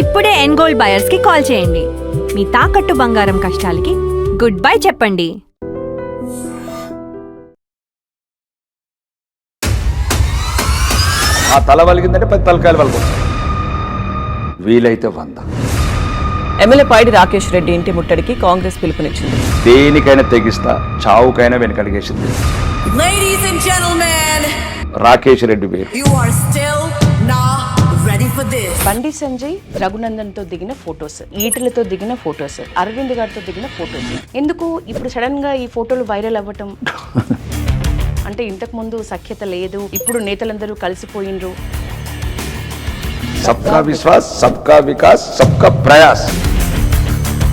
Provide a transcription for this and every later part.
ఇప్పుడే ఎన్గోల్డ్ బయర్స్ కి కాల్ చేయండి. మీ తాకట్టు బంగారం కష్టాలకి గుడ్ బై చెప్పండి. ఆ తల వలిగిందంటే 10 తలకాయలు వలుకుంటాయి, వీలైతే 100. ఎమ్మెల్యే పైడి రాకేష్ రెడ్డి ఇంటి ముట్టడికి కాంగ్రెస్ పిలుపునిచ్చింది. దేనికైనా తెగిస్తా, చావుకైనా వెనకడిగేసింది. Ladies and gentlemen, Rakesh Reddy పేరు. you are still not ready for this. Bandi Sanjay Raghunandan తో దిగిన ఫొటోస్, ఈటలతో దిగిన ఫొటోస్, అరవింద్ గారితో దిగిన ఫొటోస్. ఎందుకు ఇప్పుడు సడన్ గా ఈ ఫోటోలు వైరల్ అవ్వటం? అంటే ఇంతకు ముందు సఖ్యత లేదు, ఇప్పుడు నేతలందరూ కలిసిపోయినరు. సబ్కా విశ్వాస్, సబ్కా వికాస్, సబ్కా ప్రయాస్.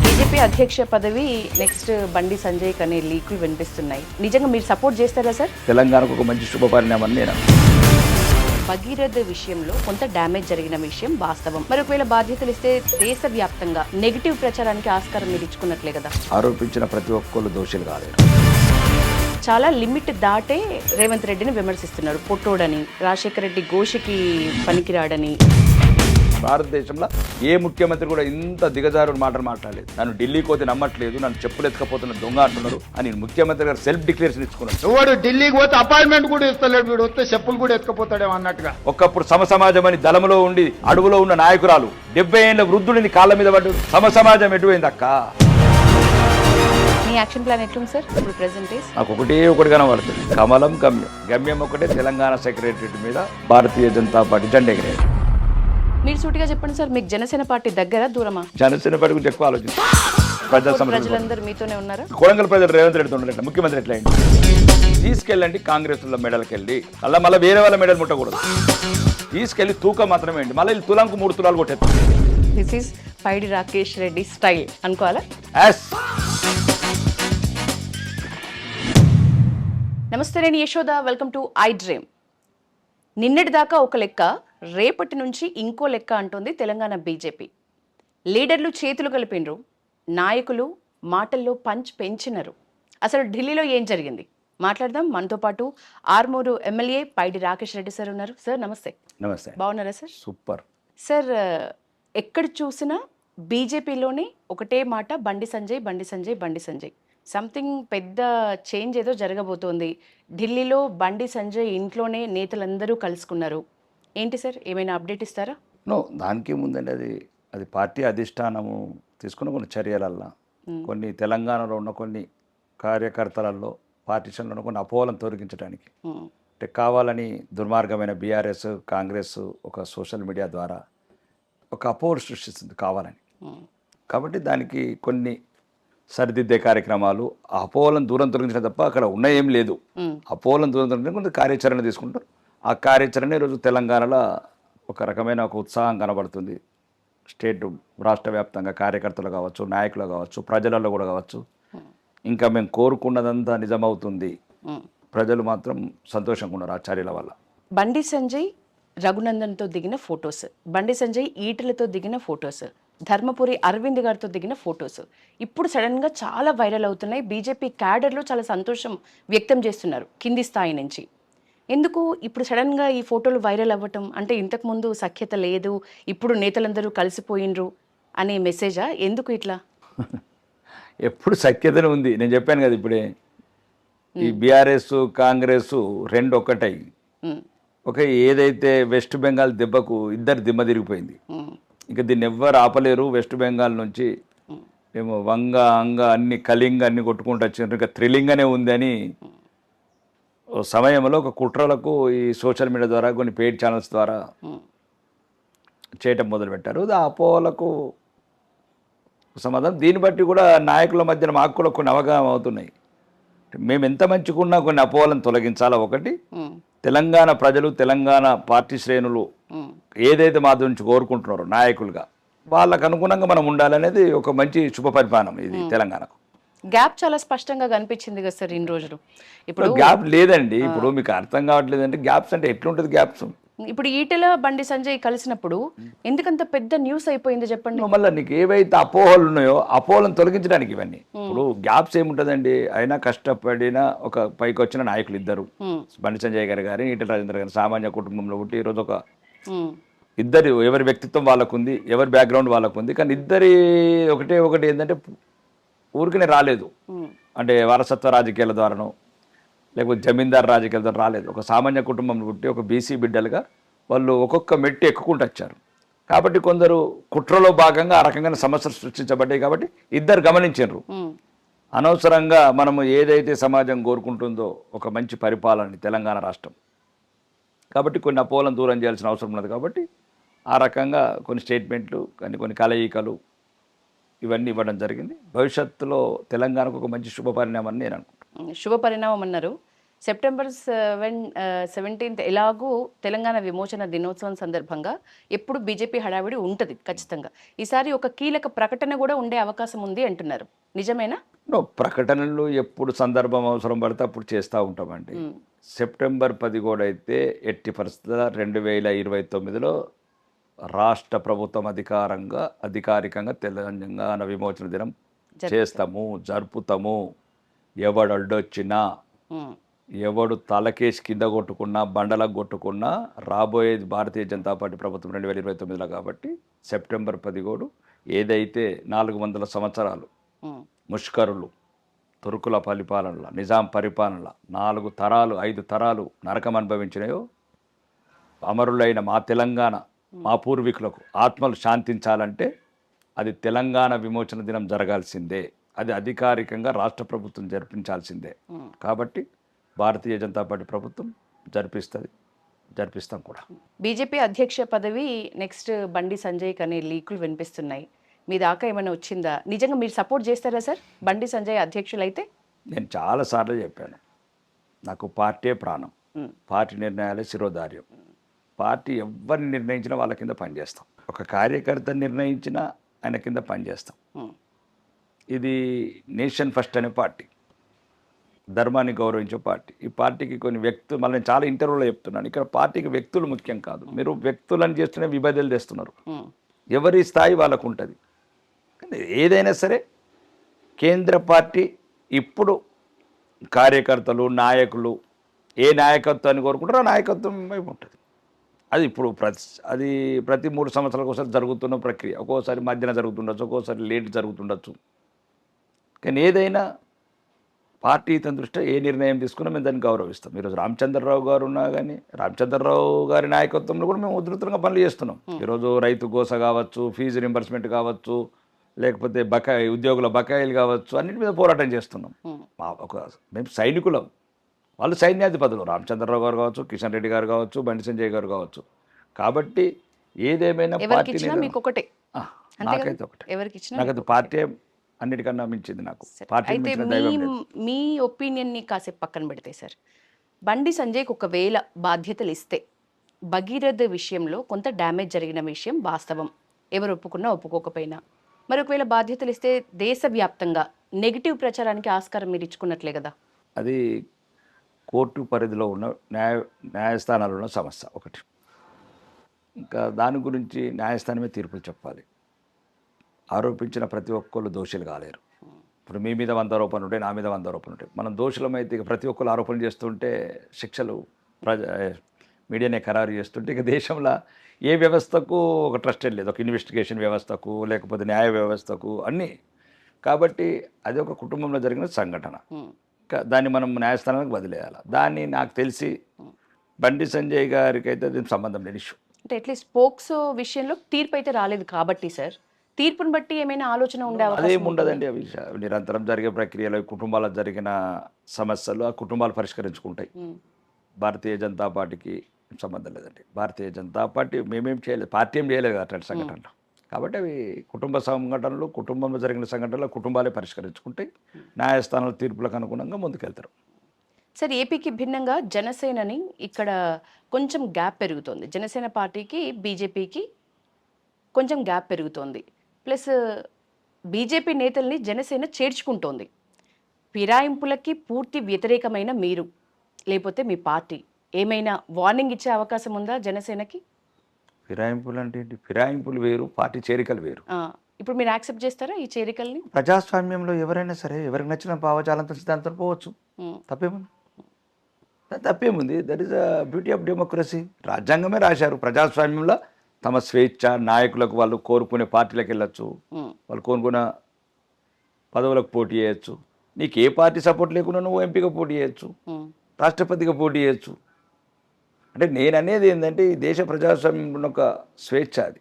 బీజేపీ అధ్యక్ష పదవి నెక్స్ట్ బండి సంజయ్ అనే లీకులు వినిపిస్తున్నాయి. నిజంగా మీరు సపోర్ట్ చేస్తారా సార్? తెలంగాణకు ఒక మంచి శుభ పరిణామం నేను. భగీరథ విషయంలో కొంత డ్యామేజ్ జరిగిన విషయం వాస్తవం. మరి ఒకవేళ బాధ్యతలు ఇస్తే దేశవ్యాప్తంగా నెగిటివ్ ప్రచారానికి ఆస్కారం మీరు ఇచ్చుకున్నట్లే కదా. ఆరోపించిన ప్రతి ఒక్కరు దోషులు కాలేదు. చాలా లిమిట్ దాటే రేవంత్ రెడ్డిని విమర్శిస్తున్నారు. పొట్టోడని, రాజశేఖర రెడ్డి ఘోషకి పనికిరాడని. భారతదేశంలో ఏ ముఖ్యమంత్రి కూడా ఇంత దిగజారుడు మాటలు మాట్లాడలేదు. నన్ను ఢిల్లీకి పోతే నమ్మట్లేదు, నన్ను చెప్పులు ఎత్తుకపోతున్న దొంగ అంటున్నారు అని ముఖ్యమంత్రి గారు సెల్ఫ్ డిక్లరేషన్ ఇచ్చుకున్నారు. వాడు ఢిల్లీకి పోతే అపాయింట్మెంట్ కూడా ఇస్తలేడు, వీడు వస్తే చెప్పులు కూడా ఎత్తుకపోతాడేమో అన్నట్టుగా. ఒకప్పుడు సమసమాజం అని దళములో ఉండి అడవులో ఉన్న నాయకురాలు 70 ఏళ్ల వృద్ధుడిని కాళ్ళ మీద పడ్డాడు. సమసమాజం ఎటువైంది అక్క? మీ యాక్షన్ ప్లాన్ ఎట్లుంది సార్ ఇప్పుడు ప్రెసెంట్? నాకు ఒకటి కనబడుతుంది, కమలం గమ్యం. గమ్యం ఒకటే, తెలంగాణ సెక్రటరీ మీద భారతీయ జనతా పార్టీ జెండా ఎగిరేది. మీరు సూటిగా చెప్పండి సార్, మీకు జనసేన పార్టీ దగ్గర దూరమా? జనసేన పార్టీ గురించి ఎక్కువ ఆలోచించి ప్రజలందరూ మీతోనే ఉన్నారా? కొడంగల్ ప్రజలు రేవంత్ రెడ్డితో ఉండలేట, ముఖ్యమంత్రి ఎట్లా అయింది? తీసుకెళ్ళండి కాంగ్రెస్ లో మెడల్కి వెళ్ళి, అలా మళ్ళీ వేరే వాళ్ళ మెడల్ ముట్టకూడదు. తీసుకెళ్లి తూకం మాత్రమే అండి, మళ్ళీ తులంకు 3 తులాలు కొట్టేస్తారు. This is Paidi Rakesh Reddy style అనుకోవాలా? నమస్తే, నేను Yashoda. Welcome to I dream. నిన్నటి దాకా ఒక లెక్క, రేపటి నుంచి ఇంకో లెక్క అంటుంది తెలంగాణ బీజేపీ. లీడర్లు చేతులు కలిపినరు, నాయకులు మాటల్లో పంచ్ పెంచినరు. అసలు ఢిల్లీలో ఏం జరిగింది మాట్లాడదాం. మనతో పాటు ఆర్మూరు ఎమ్మెల్యే పైడి రాకేష్ రెడ్డి సార్ ఉన్నారు. సార్ నమస్తే. నమస్తే. బాగున్నారా సార్? సూపర్ సార్, ఎక్కడ చూసినా బీజేపీలోనే ఒకటే మాట, బండి సంజయ్, బండి సంజయ్, బండి సంజయ్. సంథింగ్ పెద్ద చేంజ్ ఏదో జరగబోతోంది. ఢిల్లీలో బండి సంజయ్ ఇంట్లోనే నేతలందరూ కలుసుకున్నారు. ఏంటి సార్, ఏమైనా అప్డేట్ ఇస్తారా? నో, దానికి ముందండి అది పార్టీ అధిష్టానము తీసుకున్న కొన్ని చర్యలల్లో, కొన్ని తెలంగాణలో ఉన్న కొన్ని కార్యకర్తలలో, పార్టీషన్లో ఉన్న కొన్ని అపోహలను తొలగించడానికి, అంటే కావాలని దుర్మార్గమైన బీఆర్ఎస్ కాంగ్రెస్ ఒక సోషల్ మీడియా ద్వారా ఒక అపోహలు సృష్టిస్తుంది కావాలని. కాబట్టి దానికి కొన్ని సరిదిద్దే కార్యక్రమాలు, ఆ అపోహలను దూరం తొలగించడం తప్ప అక్కడ ఉన్న ఏం లేదు. అపోహలను దూరం తొలగించడం కొంత కార్యాచరణ తీసుకుంటారు. ఆ కార్యాచరణ ఈరోజు తెలంగాణలో ఒక రకమైన ఒక ఉత్సాహం కనబడుతుంది. స్టేట్ రాష్ట్ర వ్యాప్తంగా కార్యకర్తలు కావచ్చు, నాయకులు కావచ్చు, ప్రజలలో కూడా కావచ్చు. ఇంకా మేము కోరుకున్నదంతా నిజమవుతుంది, ప్రజలు మాత్రం సంతోషంగా ఉన్నారు ఆ చర్యల వల్ల. బండి సంజయ్ రఘునందన్తో దిగిన ఫొటోస్, బండి సంజయ్ ఈటలతో దిగిన ఫొటోస్, ధర్మపురి అరవింద్ గారితో దిగిన ఫొటోస్ ఇప్పుడు సడన్గా చాలా వైరల్ అవుతున్నాయి. బీజేపీ క్యాడర్లో చాలా సంతోషం వ్యక్తం చేస్తున్నారు కింది స్థాయి నుంచి. ఎందుకు ఇప్పుడు సడన్గా ఈ ఫోటోలు వైరల్ అవ్వటం? అంటే ఇంతకుముందు సఖ్యత లేదు, ఇప్పుడు నేతలందరూ కలిసిపోయినరు అనే మెసేజా? ఎందుకు ఇట్లా? ఎప్పుడు సఖ్యతనే ఉంది. నేను చెప్పాను కదా ఇప్పుడే, ఈ బీఆర్ఎస్ కాంగ్రెస్ రెండు ఒక్కటై ఒక ఏదైతే వెస్ట్ బెంగాల్ దెబ్బకు ఇద్దరు దిమ్మ తిరిగిపోయింది. ఇంకా దీన్ని ఎవ్వరు ఆపలేరు. వెస్ట్ బెంగాల్ నుంచి ఏమో వంగ అంగ అన్ని కళింగ అన్ని కొట్టుకుంటూ వచ్చినారు. ఇంకా థ్రిల్లింగ్గానే ఉంది అని సమయంలో ఒక కుట్రలకు ఈ సోషల్ మీడియా ద్వారా కొన్ని పెయిడ్ ఛానల్స్ ద్వారా చేయటం మొదలుపెట్టారు. ఆ అపోహలకు సమాధానం దీన్ని బట్టి కూడా నాయకుల మధ్యన మాకు కూడా కొన్ని అవగాహన అవుతున్నాయి. మేము ఎంత మంచిగున్నా కొన్ని అపోహలను తొలగించాలా. ఒకటి, తెలంగాణ ప్రజలు, తెలంగాణ పార్టీ శ్రేణులు ఏదైతే మా నుంచి కోరుకుంటున్నారో నాయకులుగా, వాళ్ళకు అనుగుణంగా మనం ఉండాలనేది ఒక మంచి శుభ పరిపాలన ఇది తెలంగాణకు. గ్యాప్ చాలా స్పష్టంగా కనిపించింది కదా సార్ ఇన్ని రోజులు. ఇప్పుడు గ్యాప్ లేదండి. ఇప్పుడు మీకు అర్థం కావట్లేదంటే గ్యాప్స్ అంటే ఎట్లుంటుంది గ్యాప్స్? ఇప్పుడు ఈటెల బండి సంజయ్ కలిసినప్పుడు ఎందుకంత పెద్ద న్యూస్ అయిపోయింది చెప్పండి. మళ్ళీ నీకు ఏవైతే అపోహలు ఉన్నాయో అపోహలను తొలగించడానికి ఇవన్నీ. ఇప్పుడు గ్యాప్స్ ఏముంటుందండి? అయినా కష్టపడిన ఒక పైకి వచ్చిన నాయకులు ఇద్దరు, బండి సంజయ్ గారు ఈటెల రాజేందర్ గారు సామాన్య కుటుంబంలో పుట్టి ఈరోజు ఒక ఇద్దరు ఎవరి వ్యక్తిత్వం వాళ్ళకు ఉంది, ఎవరి బ్యాక్గ్రౌండ్ వాళ్ళకు ఉంది. కానీ ఇద్దరి ఒకటి ఏంటంటే ఊరికనే రాలేదు. అంటే వారసత్వ రాజకీయాల ద్వారానో లేకపోతే జమీందార్ రాజకీయాల ద్వారా రాలేదు. ఒక సామాన్య కుటుంబం పుట్టి ఒక బీసీ బిడ్డలుగా వాళ్ళు ఒక్కొక్క మెట్టు ఎక్కుకుంటూ వచ్చారు. కాబట్టి కొందరు కుట్రలో భాగంగా ఆ రకంగా సమస్యలు సృష్టించబడ్డాయి. కాబట్టి ఇద్దరు గమనించారు, అనవసరంగా మనము ఏదైతే సమాజం కోరుకుంటుందో ఒక మంచి పరిపాలన తెలంగాణ రాష్ట్రం, కాబట్టి కొన్ని అపోహలను దూరం చేయాల్సిన అవసరం ఉన్నది. కాబట్టి ఆ రకంగా కొన్ని స్టేట్మెంట్లు కొన్ని కలయికలు ఇవన్నీ ఇవ్వడం జరిగింది. భవిష్యత్తులో తెలంగాణకు ఒక మంచి శుభ పరిణామం అని నేను అనుకుంటున్నాను. శుభ పరిణామం అన్నారు. సెప్టెంబర్ 17th ఎలాగూ తెలంగాణ విమోచన దినోత్సవం సందర్భంగా ఎప్పుడు బీజేపీ హడావిడి ఉంటుంది ఖచ్చితంగా. ఈసారి ఒక కీలక ప్రకటన కూడా ఉండే అవకాశం ఉంది అంటున్నారు, నిజమేనా? ప్రకటనలు ఎప్పుడు సందర్భం అవసరం పడితే అప్పుడు చేస్తూ ఉంటామండి. సెప్టెంబర్ 10 కూడా అయితే ఎట్టి పరిస్థితుల్లో 2029లో రాష్ట్ర ప్రభుత్వం అధికారికంగా తెలంగాణ విమోచన దినం చేస్తాము, జరుపుతాము. ఎవడు అడ్డొచ్చినా, ఎవడు తలకేసి కింద కొట్టుకున్నా, బండలకు కొట్టుకున్నా, రాబోయేది భారతీయ జనతా పార్టీ ప్రభుత్వం 2029లో. కాబట్టి సెప్టెంబర్ 10 ఏదైతే 400 సంవత్సరాలు ముష్కరులు తురుకుల పరిపాలనలో, నిజాం పరిపాలనలో 4 తరాలు 5 తరాలు నరకం అనుభవించినాయో, అమరులైన మా తెలంగాణ మా పూర్వీకులకు ఆత్మలు శాంతించాలంటే అది తెలంగాణ విమోచన దినం జరగాల్సిందే. అది అధికారికంగా రాష్ట్ర ప్రభుత్వం జరిపించాల్సిందే. కాబట్టి భారతీయ జనతా పార్టీ ప్రభుత్వం జరిపిస్తాం కూడా. బీజేపీ అధ్యక్ష పదవి నెక్స్ట్ బండి సంజయ్ అనే లీకులు వినిపిస్తున్నాయి. మీ దాకా ఏమైనా వచ్చిందా? నిజంగా మీరు సపోర్ట్ చేస్తారా సార్ బండి సంజయ్ అధ్యక్షులైతే? నేను చాలాసార్లు చెప్పాను, నాకు పార్టీ ప్రాణం, పార్టీ నిర్ణయాలే శిరోధార్యం. పార్టీ ఎవరిని నిర్ణయించినా వాళ్ళ కింద పనిచేస్తాం. ఒక కార్యకర్త నిర్ణయించినా ఆయన కింద పనిచేస్తాం. ఇది నేషన్ ఫస్ట్ అనే పార్టీ, ధర్మాన్ని గౌరవించే పార్టీ. ఈ పార్టీకి కొన్ని వ్యక్తులు, మళ్ళీ నేను చాలా ఇంటర్వ్యూలో చెప్తున్నాను, ఇక్కడ పార్టీకి వ్యక్తులు ముఖ్యం కాదు. మీరు వ్యక్తులను చేస్తూనే విభజనలు తెస్తున్నారు. ఎవరి స్థాయి వాళ్ళకు ఉంటుంది. ఏదైనా సరే కేంద్ర పార్టీ ఇప్పుడు కార్యకర్తలు, నాయకులు ఏ నాయకత్వాన్ని కోరుకుంటారో ఆ నాయకత్వం వైపు ఉంటుంది. అది ఇప్పుడు ప్రతి 3 సంవత్సరాలకు ఒకసారి జరుగుతున్న ప్రక్రియ. ఒక్కోసారి మధ్యన జరుగుతుండొచ్చు, ఒక్కోసారి లేట్ జరుగుతుండొచ్చు. కానీ ఏదైనా పార్టీ తన దృష్ట్యా ఏ నిర్ణయం తీసుకున్నా మేము దాన్ని గౌరవిస్తాం. ఈరోజు రామచంద్రరావు గారు ఉన్నా కానీ రామచంద్రరావు గారి నాయకత్వంలో కూడా మేము ఉధృతంగా పనులు చేస్తున్నాం. ఈరోజు రైతు గోస కావచ్చు, ఫీజు రింబర్స్మెంట్ కావచ్చు, లేకపోతే ఉద్యోగుల బకాయిలు కావచ్చు, అన్నిటి మీద పోరాటం చేస్తున్నాం. మేము సైనికులం, వాళ్ళు సైన్యాధిపతులు. రామచంద్రరావు గారు కావచ్చు, కిషన్ రెడ్డి గారు కావచ్చు, బండి సంజయ్ గారు కావచ్చు. కాబట్టి ఏదేమైనా పార్టీ నాకైతే ఒకటే, నాకైతే పార్టీ అన్నిటికన్నా మించింది. నాకు పార్టీ మీ ఒపీనియన్ని కాసేపు పక్కన పెడితే సార్, బండి సంజయ్కి ఒకవేళ బాధ్యతలు ఇస్తే భగీరథ విషయంలో కొంత డ్యామేజ్ జరిగిన విషయం వాస్తవం, ఎవరు ఒప్పుకున్నా ఒప్పుకోకపోయినా. మరి ఒకవేళ బాధ్యతలు ఇస్తే దేశవ్యాప్తంగా నెగిటివ్ ప్రచారానికి ఆస్కారం మీరు ఇచ్చుకున్నట్లే కదా. అది కోర్టు పరిధిలో ఉన్న న్యాయస్థానాల్లో ఉన్న సమస్య ఒకటి. ఇంకా దాని గురించి న్యాయస్థానమే తీర్పులు చెప్పాలి. ఆరోపించిన ప్రతి ఒక్కళ్ళు దోషులు కాలేరు. ఇప్పుడు మీ మీద 100 ఆరోపణలు ఉంటాయి, నా మీద 100 ఆరోపణలు ఉంటాయి. మనం దోషులమైతే ఇక ప్రతి ఒక్కరు ఆరోపణలు చేస్తుంటే శిక్షలు మీడియానే ఖరారు చేస్తుంటే ఇక దేశంలో ఏ వ్యవస్థకు ఒక ట్రస్టెడ్ లేదు. ఒక ఇన్వెస్టిగేషన్ వ్యవస్థకు, లేకపోతే న్యాయ వ్యవస్థకు, అన్నీ. కాబట్టి అది ఒక కుటుంబంలో జరిగిన సంఘటన. దాన్ని మనం న్యాయస్థానానికి వదిలేయాలి. దాన్ని నాకు తెలిసి బండి సంజయ్ గారికి అయితే దీనికి సంబంధం లేని ఇష్యూ. అంటే అట్లీస్ట్ పోక్సో విషయంలో తీర్పు అయితే రాలేదు కాబట్టి సార్, తీర్పును బట్టి ఏమైనా ఆలోచన ఉండే అదేం ఉండదండి. అవి నిరంతరం జరిగే ప్రక్రియలో కుటుంబాలకు జరిగిన సమస్యలు ఆ కుటుంబాలు పరిష్కరించుకుంటాయి. భారతీయ జనతా పార్టీకి సంబంధం లేదండి. భారతీయ జనతా పార్టీ మేమేం చేయలేదు, పార్టీ ఏం చేయలేదు అట్లాంటి సంఘటనలు. కాబట్టి అవి కుటుంబ సంఘటనలు, కుటుంబంలో జరిగిన సంఘటనలు కుటుంబాలే పరిష్కరించుకుంటాయి. న్యాయస్థానాల తీర్పులకు అనుగుణంగా ముందుకెళ్తారు. సార్, ఏపీకి భిన్నంగా జనసేనని ఇక్కడ కొంచెం గ్యాప్ పెరుగుతోంది. జనసేన పార్టీకి బీజేపీకి కొంచెం గ్యాప్ పెరుగుతోంది. ప్లస్ బీజేపీ నేతల్ని జనసేన చేర్చుకుంటోంది. ఫిరాయింపులకి పూర్తి వ్యతిరేకమైన మీరు, లేకపోతే మీ పార్టీ ఏమైనా వార్నింగ్ ఇచ్చే అవకాశం ఉందా జనసేనకి? ఫిరాయింపులు అంటే ఏంటి? ఫిరాయింపులు వేరు, పార్టీ చేరికలు వేరు. ఇప్పుడు మీరు యాక్సెప్ట్ చేస్తారా ఈ చేరికల్ని? ప్రజాస్వామ్యంలో ఎవరైనా సరే ఎవరికి నచ్చిన భావజాలంతో సిద్ధాంతం పోవచ్చు. తప్పేముంది? That is the beauty of democracy. రాజ్యాంగమే రాశారు ప్రజాస్వామ్యంలో తమ స్వేచ్ఛ, నాయకులకు వాళ్ళు కోరుకునే పార్టీలకు వెళ్ళొచ్చు, వాళ్ళు కోరుకున్న పదవులకు పోటీ చేయొచ్చు. నీకు ఏ పార్టీ సపోర్ట్ లేకుండా నువ్వు ఎంపీగా పోటీ చేయొచ్చు, రాష్ట్రపతిగా పోటీ చేయొచ్చు. అంటే నేను అనేది ఏంటంటే ఈ దేశ ప్రజాస్వామ్యంలో ఒక స్వేచ్ఛ, అది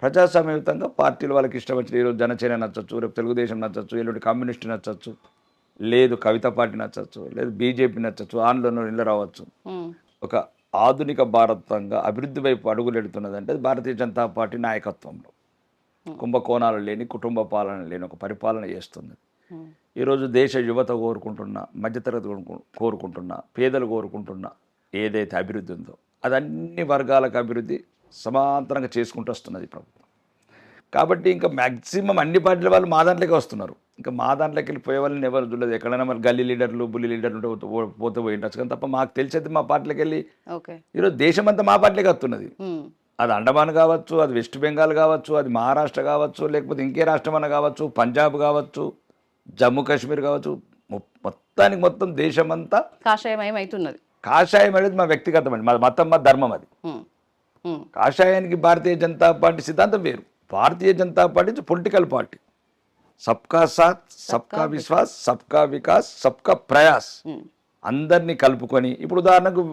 ప్రజాస్వామ్యయుతంగా పార్టీలు వాళ్ళకి ఇష్టం వచ్చిన, ఈరోజు జనసేన నచ్చచ్చు, రేపు తెలుగుదేశం నచ్చచ్చు, ఎల్లుండి కమ్యూనిస్ట్ నచ్చచ్చు, లేదు కవిత పార్టీ నచ్చచ్చు, లేదు బీజేపీ నచ్చచ్చు, ఆందోళన ఇళ్ళ రావచ్చు. ఒక ఆధునిక భారతంగా అభివృద్ధి వైపు అడుగులెడుతున్నదంటే అది భారతీయ జనతా పార్టీ నాయకత్వంలో కుంభకోణాలు లేని, కుటుంబ పాలన లేని ఒక పరిపాలన చేస్తుంది. ఈరోజు దేశ యువత కోరుకుంటున్న, మధ్యతరగతి కోరుకుంటున్న, పేదలు కోరుకుంటున్న ఏదైతే అభివృద్ధి ఉందో అది అన్ని వర్గాలకు అభివృద్ధి సమాంతరంగా చేసుకుంటూ వస్తున్నది ప్రభుత్వం. కాబట్టి ఇంకా మ్యాక్సిమం అన్ని పార్టీల వాళ్ళు మా దాంట్లోకి వస్తున్నారు. ఇంకా మా దాంట్లోకి వెళ్ళి పోయే వాళ్ళని ఎవరు చూడలేదు. ఎక్కడైనా మరి గల్లీ లీడర్లు, బుల్లి లీడర్లు ఉంటే పోతే పోయి ఉండొచ్చు, కానీ తప్ప మాకు తెలిసేది మా పార్టీలోకి వెళ్ళి ఈరోజు దేశమంతా మా పార్టీలోకి వస్తున్నది. అది అండమాన్ కావచ్చు, అది వెస్ట్ బెంగాల్ కావచ్చు, అది మహారాష్ట్ర కావచ్చు, లేకపోతే ఇంకే రాష్ట్రం అన్న కావచ్చు, పంజాబ్ కావచ్చు, జమ్మూ కాశ్మీర్ కావచ్చు, మొత్తానికి మొత్తం దేశమంతా కాషాయమయం అవుతున్నది. కాషాయం అనేది మా వ్యక్తిగతం అండి, మా మతం, మా ధర్మం. అది కాషాయానికి భారతీయ జనతా పార్టీ సిద్ధాంతం వేరు. Bharatiya Janata party political party, సబ్కా సాత్, సబ్కా విశ్వాస్, సబ్కా వికాస్, సబ్కా ప్రయాస్, అందరినీ కలుపుకొని. ఇప్పుడు ఉదాహరణకు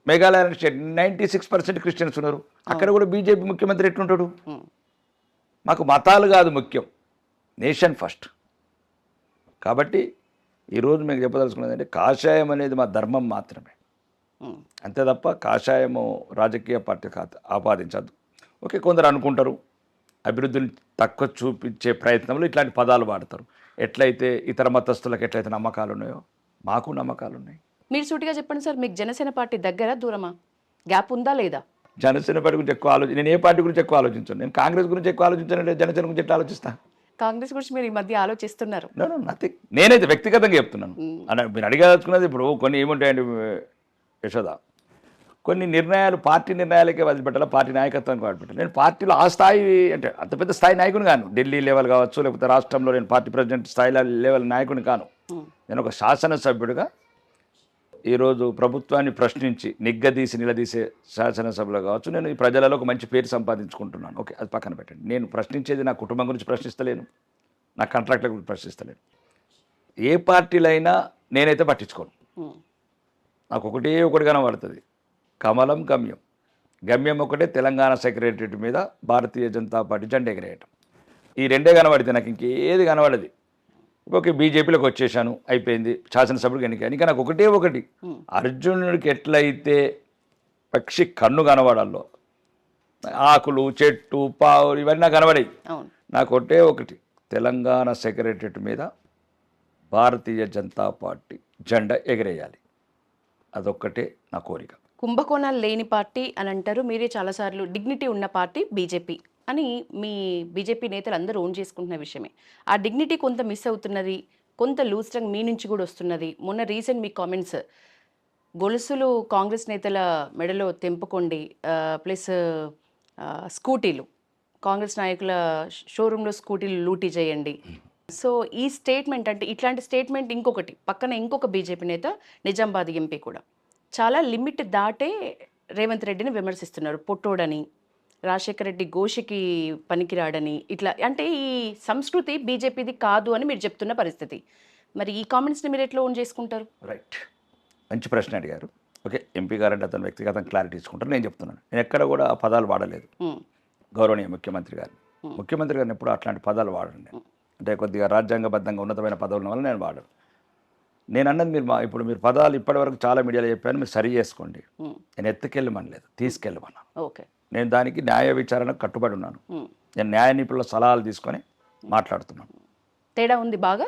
మేఘాలయ స్టేట్ 96% క్రిస్టియన్స్ ఉన్నారు, అక్కడ కూడా బీజేపీ ముఖ్యమంత్రి ఎట్లుంటాడు? మాకు మతాలు కాదు ముఖ్యం, నేషన్ ఫస్ట్. కాబట్టి ఈరోజు మీకు చెప్పదలుచుకున్నది అంటే కాషాయం అనేది మా ధర్మం మాత్రమే, అంతే తప్ప కాషాయము రాజకీయ పార్టీకి ఆపాదించద్దు. ఓకే, కొందరు అనుకుంటారు అభివృద్ధిని తక్కువ చూపించే ప్రయత్నంలో ఇట్లాంటి పదాలు వాడతారు. ఎట్లయితే ఇతర మతస్థులకు ఎట్లయితే నమ్మకాలు ఉన్నాయో మాకు నమ్మకాలు ఉన్నాయి. మీరు సూటిగా చెప్పండి సార్, మీకు జనసేన పార్టీ దగ్గర దూరమా, గ్యాప్ ఉందా లేదా? జనసేన పార్టీ గురించి ఎక్కువ నేను ఏ పార్టీ గురించి ఎక్కువ ఆలోచించాను, నేను కాంగ్రెస్ గురించి ఎక్కువ ఆలోచించాను, జనసేన గురించి ఎట్లా ఆలోచిస్తాను? కాంగ్రెస్ గురించి మీరు ఈ మధ్య ఆలోచిస్తున్నారు. నథింగ్. నేనైతే వ్యక్తిగతంగా చెప్తున్నాను. మీరు అడిగదలుచుకున్నది ఇప్పుడు కొన్ని ఏముంటాయండి యశోద, కొన్ని నిర్ణయాలు పార్టీ నిర్ణయాలకే వదిలిపెట్టాలి, పార్టీ నాయకత్వానికి వదిలిపెట్టాలి. నేను పార్టీలో ఆ స్థాయి అంటే అంత పెద్ద స్థాయి నాయకుని కాను, ఢిల్లీ లెవెల్ కావచ్చు, లేకపోతే రాష్ట్రంలో నేను పార్టీ ప్రెసిడెంట్ స్థాయి లెవెల్ నాయకుని కాను. నేను ఒక శాసనసభ్యుడిగా ఈరోజు ప్రభుత్వాన్ని ప్రశ్నించి నిగ్గదీసి నిలదీసే శాసనసభలో కావచ్చు, నేను ఈ ప్రజలలో ఒక మంచి పేరు సంపాదించుకుంటున్నాను. ఓకే, అది పక్కన పెట్టండి. నేను ప్రశ్నించేది నా కుటుంబం గురించి ప్రశ్నిస్తలేను, నా కాంట్రాక్ట్ల గురించి ప్రశ్నిస్తలేను. ఏ పార్టీలైనా నేనైతే పట్టించుకోను. నాకు ఒకటి కనబడుతుంది, కమలం గమ్యం. గమ్యం ఒకటే, తెలంగాణ సెక్రటరియట్ మీద భారతీయ జనతా పార్టీ జెండా ఎగరేయటం. ఈ రెండే కనబడితే నాకు ఇంకేది కనబడదు. ఓకే, బీజేపీలోకి వచ్చేసాను, అయిపోయింది, శాసనసభ్యుడికి ఎన్నిక. ఇంకా నాకు ఒకటి, అర్జునుడికి ఎట్లయితే పక్షి కన్ను కనబడాలో, ఆకులు, చెట్టు, పావులు ఇవన్నీ నాకు కనబడాయి. నాకు ఒకటి, తెలంగాణ సెక్రటరియట్ మీద భారతీయ జనతా పార్టీ జెండా ఎగరేయాలి. అదొక్కటే నా కోరిక. కుంభకోణాలు లేని పార్టీ అని అంటారు మీరే చాలాసార్లు. డిగ్నిటీ ఉన్న పార్టీ బీజేపీ అని మీ బీజేపీ నేతలు అందరూ ఓన్ చేసుకుంటున్న విషయమే. ఆ డిగ్నిటీ కొంత మిస్ అవుతున్నది, కొంత లూజ్ టంగ్ మీ నుంచి కూడా వస్తున్నది. మొన్న రీసెంట్ మీ కామెంట్స్, గొలుసులు కాంగ్రెస్ నేతల మెడలో తెంపుకోండి, ప్లస్ స్కూటీలు కాంగ్రెస్ నాయకుల షోరూంలో స్కూటీలు లూటీ చేయండి. సో ఈ స్టేట్మెంట్, అంటే ఇట్లాంటి స్టేట్మెంట్ ఇంకొకటి పక్కన ఇంకొక బీజేపీ నేత నిజామాబాద్ ఎంపీ కూడా చాలా లిమిట్ దాటే రేవంత్ రెడ్డిని విమర్శిస్తున్నారు. పొట్టోడని, రాజశేఖర రెడ్డి గోషికి పనికిరాడని, ఇట్లా. అంటే ఈ సంస్కృతి బీజేపీది కాదు అని మీరు చెప్తున్న పరిస్థితి. మరి ఈ కామెంట్స్ని మీరు ఎట్లా ఓన్ చేసుకుంటారు? రైట్, మంచి ప్రశ్న అడిగారు. ఓకే, ఎంపీ గారు అంటే అతను వ్యక్తిగతం క్లారిటీ ఇచ్చుకుంటారు. నేను చెప్తున్నాను, నేను ఎక్కడ కూడా ఆ పదాలు వాడలేదు. గౌరవనీయ ముఖ్యమంత్రి గారిని ఎప్పుడు అట్లాంటి పదాలు వాడండి. అంటే కొద్దిగా రాజ్యాంగబద్ధంగా ఉన్నతమైన పదవుల వల్ల నేను వాడను. నేను అన్నది మీరు పదాలు ఇప్పటివరకు చాలా మీడియాలో చెప్పాను, మీరు సరి చేసుకోండి. నేను ఎత్తుకెళ్ళమనలేదు, తీసుకెళ్ళమన్నాను. ఓకే, నేను దానికి న్యాయ విచారణకు కట్టుబడి ఉన్నాను. నేను న్యాయ నిపుణుల సలహాలు తీసుకొని మాట్లాడుతున్నాను. తేడా ఉంది బాగా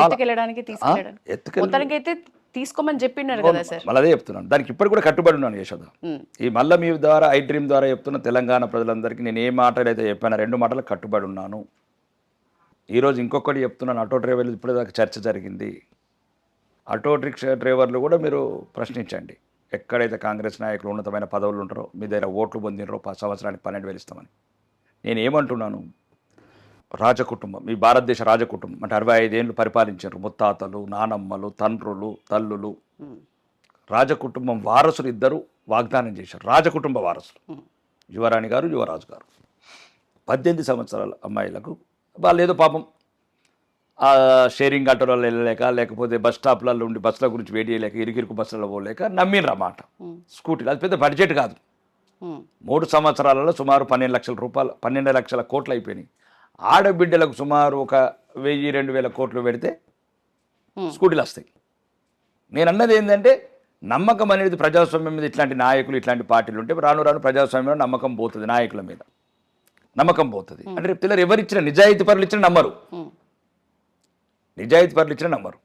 ఎత్తుకెళ్ళడానికి, తీసుకెళ్ళడానికి. అయితే తీసుకోమని చెప్పినారు కదా సార్, మళ్ళీ అదే చెప్తున్నాను. దానికి ఇప్పటికి కూడా కట్టుబడి ఉన్నాను యశోద. ఈ మళ్ళీ మీ ద్వారా ఐ డ్రీమ్ ద్వారా చెప్తున్న తెలంగాణ ప్రజలందరికీ నేను ఏ మాటలు అయితే చెప్పాను, 2 మాటలకు కట్టుబడి ఉన్నాను. ఈరోజు ఇంకొకటి చెప్తున్నాను, ఆటో డ్రైవర్లు ఇప్పటిదాకా చర్చ జరిగింది. ఆటో రిక్షా డ్రైవర్లు కూడా మీరు ప్రశ్నించండి. ఎక్కడైతే కాంగ్రెస్ నాయకులు ఉన్నతమైన పదవులు ఉంటారో, మీ దగ్గర ఓట్లు పొందినరో, సంవత్సరానికి 12,000 ఇస్తామని. నేను ఏమంటున్నాను, రాజకుటుంబం, మీ భారతదేశ రాజకుటుంబం అంటే 65 ఏళ్ళు పరిపాలించారు. ముత్తాతలు, నానమ్మలు, తండ్రులు, తల్లులు, రాజకుటుంబం వారసులు ఇద్దరు వాగ్దానం చేశారు. రాజకుటుంబ వారసులు యువరాణి గారు, యువరాజు గారు 18 సంవత్సరాల అమ్మాయిలకు వాళ్ళు ఏదో పాపం ఆ షేరింగ్ ఆటోలలో వెళ్ళలేక, లేకపోతే బస్ స్టాప్లలో ఉండి బస్సుల గురించి వెయిట్ చేయలేక, ఇరుకిరుకు బస్సులలో పోలేక నమ్మినమాట స్కూటీలు. అది పెద్ద బడ్జెట్ కాదు. 3 సంవత్సరాలలో సుమారు 12 లక్షల రూపాయలు, 12 లక్షల కోట్లు అయిపోయినాయి. ఆడబిడ్డలకు సుమారు ఒక 1000-2000 కోట్లు పెడితే స్కూటీలు వస్తాయి. నేను అన్నది ఏంటంటే నమ్మకం అనేది ప్రజాస్వామ్యం మీద ఇట్లాంటి నాయకులు, ఇట్లాంటి పార్టీలు ఉంటే రాను రాను ప్రజాస్వామ్యంలో నమ్మకం పోతుంది, నాయకుల మీద నమ్మకం పోతుంది. అంటే రేపు పిల్లలు ఎవరిచ్చినా, నిజాయితీ పరులు ఇచ్చినా నమ్మరు, నిజాయితీ పరులు ఇచ్చినా నమ్మరు.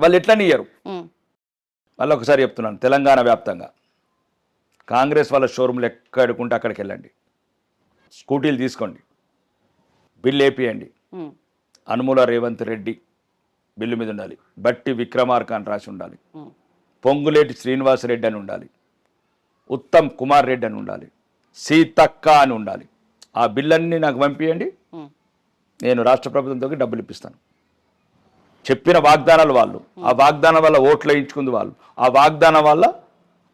వాళ్ళు ఎట్లా నియ్యరు. మళ్ళీ ఒకసారి చెప్తున్నాను, తెలంగాణ వ్యాప్తంగా కాంగ్రెస్ వాళ్ళ షోరూమ్లు ఎక్కడుకుంటే అక్కడికి వెళ్ళండి, స్కూటీలు తీసుకోండి, బిల్లు వేపియండి. అనుముల రేవంత్ రెడ్డి బిల్లు మీద ఉండాలి, బట్టి విక్రమార్క అని రాసి ఉండాలి, పొంగులేటి శ్రీనివాసరెడ్డి అని ఉండాలి, ఉత్తమ్ కుమార్ రెడ్డి అని ఉండాలి, సీతక్క అని ఉండాలి. ఆ బిల్లన్నీ నాకు పంపించండి, నేను రాష్ట్ర ప్రభుత్వంతో డబ్బులు ఇప్పిస్తాను. చెప్పిన వాగ్దానాలు వాళ్ళు, ఆ వాగ్దానం వల్ల ఓట్లు వేయించుకుంది వాళ్ళు, ఆ వాగ్దానం వల్ల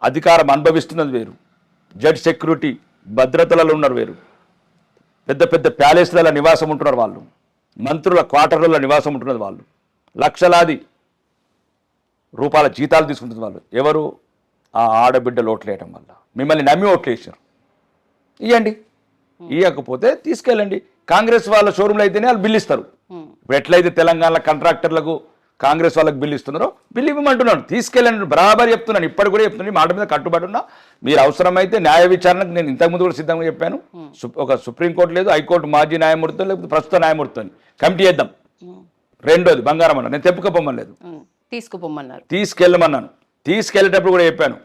అధికారం అనుభవిస్తున్నది వేరు, జడ్ సెక్యూరిటీ భద్రతలలో ఉన్నారు వేరు, పెద్ద పెద్ద ప్యాలెస్ల నివాసం ఉంటున్నారు వాళ్ళు, మంత్రుల క్వార్టర్లలో నివాసం ఉంటున్నది వాళ్ళు, లక్షలాది రూపాయల జీతాలు తీసుకుంటుంది వాళ్ళు. ఎవరు? ఆ ఆడబిడ్డలు ఓట్లు వేయటం వల్ల మిమ్మల్ని నమ్మి ఓట్లు వేసారు. ఇవ్వండి, ఇవ్వకపోతే తీసుకెళ్ళండి. కాంగ్రెస్ వాళ్ళ షోరూమ్లో అయితేనే వాళ్ళు బిల్లు ఇస్తారు. ఇప్పుడు ఎట్లయితే తెలంగాణ కాంట్రాక్టర్లకు కాంగ్రెస్ వాళ్ళకి బిల్లు ఇస్తున్నారో బిల్లు ఇవ్వమంటున్నాను, తీసుకెళ్ళండి. బరాబర్ చెప్తున్నాను, ఇప్పటికి కూడా చెప్తున్నాను, మాట మీద కట్టుబడి ఉన్నా. మీరు అవసరమైతే న్యాయ విచారణకు నేను ఇంతకుముందు కూడా సిద్ధంగా చెప్పాను. ఒక సుప్రీంకోర్టు లేదు, హైకోర్టు మాజీ న్యాయమూర్తితో, లేకపోతే ప్రస్తుత న్యాయమూర్తితో కమిటీ చేద్దాం. రెండోది బంగారం అన్న, నేను తెప్పుకోపోమలేదు, తీసుకుపోమన్నారు, తీసుకెళ్ళమన్నాను. తీసుకెళ్ళేటప్పుడు కూడా చెప్పాను,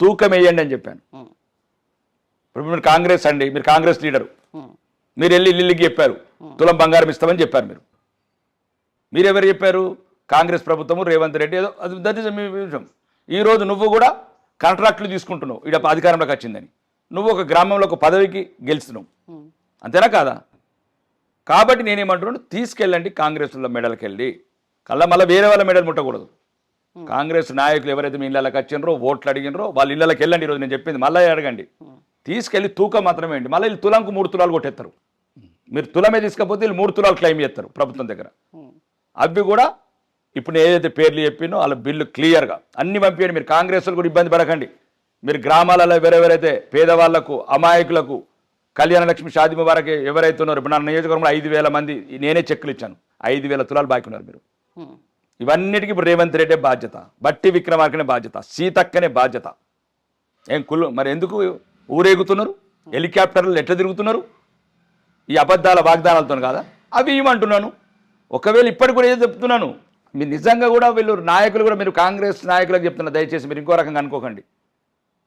తూకం వేయండి అని చెప్పాను. ఇప్పుడు మీరు కాంగ్రెస్ అండి, మీరు కాంగ్రెస్ లీడరు, మీరు వెళ్ళి ఇల్లుకి చెప్పారు తులం బంగారం ఇస్తామని చెప్పారు. మీరెవరు చెప్పారు? కాంగ్రెస్ ప్రభుత్వము, రేవంత్ రెడ్డి, ఏదో అది దట్ ఈస్ మీ విషయం. ఈరోజు నువ్వు కూడా కాంట్రాక్టులు తీసుకుంటున్నావు, ఇక్కడ అధికారంలోకి వచ్చిందని. నువ్వు ఒక గ్రామంలో ఒక పదవికి గెలుస్తున్నావు, అంతేనా కాదా? కాబట్టి నేనేమంటున్నాను, తీసుకెళ్ళండి కాంగ్రెస్లో మెడల్కి వెళ్ళి, మళ్ళీ వేరే వాళ్ళ మెడల్ ముట్టకూడదు. కాంగ్రెస్ నాయకులు ఎవరైతే మీ ఇళ్ళకి వచ్చినారో, ఓట్లు అడిగినరో వాళ్ళ ఇళ్ళకి వెళ్ళండి. ఈరోజు నేను చెప్పింది మళ్ళీ అడగండి, తీసుకెళ్ళి తూకం మాత్రమే అండి. మళ్ళీ వీళ్ళు తులంకు 3 తులాలు కొట్టేస్తారు. మీరు తులమే తీసుకపోతే వీళ్ళు 3 తులాలు క్లెయిమ్ చేస్తారు ప్రభుత్వం దగ్గర. అవి కూడా ఇప్పుడు నేను ఏదైతే పేర్లు చెప్పినో వాళ్ళ బిల్లు క్లియర్గా అన్ని పంపించండి. మీరు కాంగ్రెస్ కూడా ఇబ్బంది పడకండి. మీరు గ్రామాలలో ఎవరెవరైతే పేదవాళ్లకు, అమాయకులకు, కళ్యాణ లక్ష్మి, షాదీ ముబారక్ ఎవరైతే ఉన్నారో, ఇప్పుడు నా నియోజకవర్గంలో 5,000 మంది నేనే చెక్కులు ఇచ్చాను, 5,000 తులాలు బాకీ ఉన్నారు మీరు. ఇవన్నిటికీ ఇప్పుడు రేవంత్ రెడ్డి బాధ్యత, బట్టి విక్రమార్కనే బాధ్యత, సీతక్కనే బాధ్యత. ఏం మరి ఎందుకు ఊరేగుతున్నారు? హెలికాప్టర్లు ఎట్లా తిరుగుతున్నారు? ఈ అబద్ధాల వాగ్దానాలతో కాదా? అవి ఇవ్వమంటున్నాను. ఒకవేళ ఇప్పటికి కూడా ఏదో చెప్తున్నాను, మీరు నిజంగా కూడా వీళ్ళు నాయకులు కూడా, మీరు కాంగ్రెస్ నాయకులకు చెప్తున్నా, దయచేసి మీరు ఇంకో రకంగా అనుకోకండి.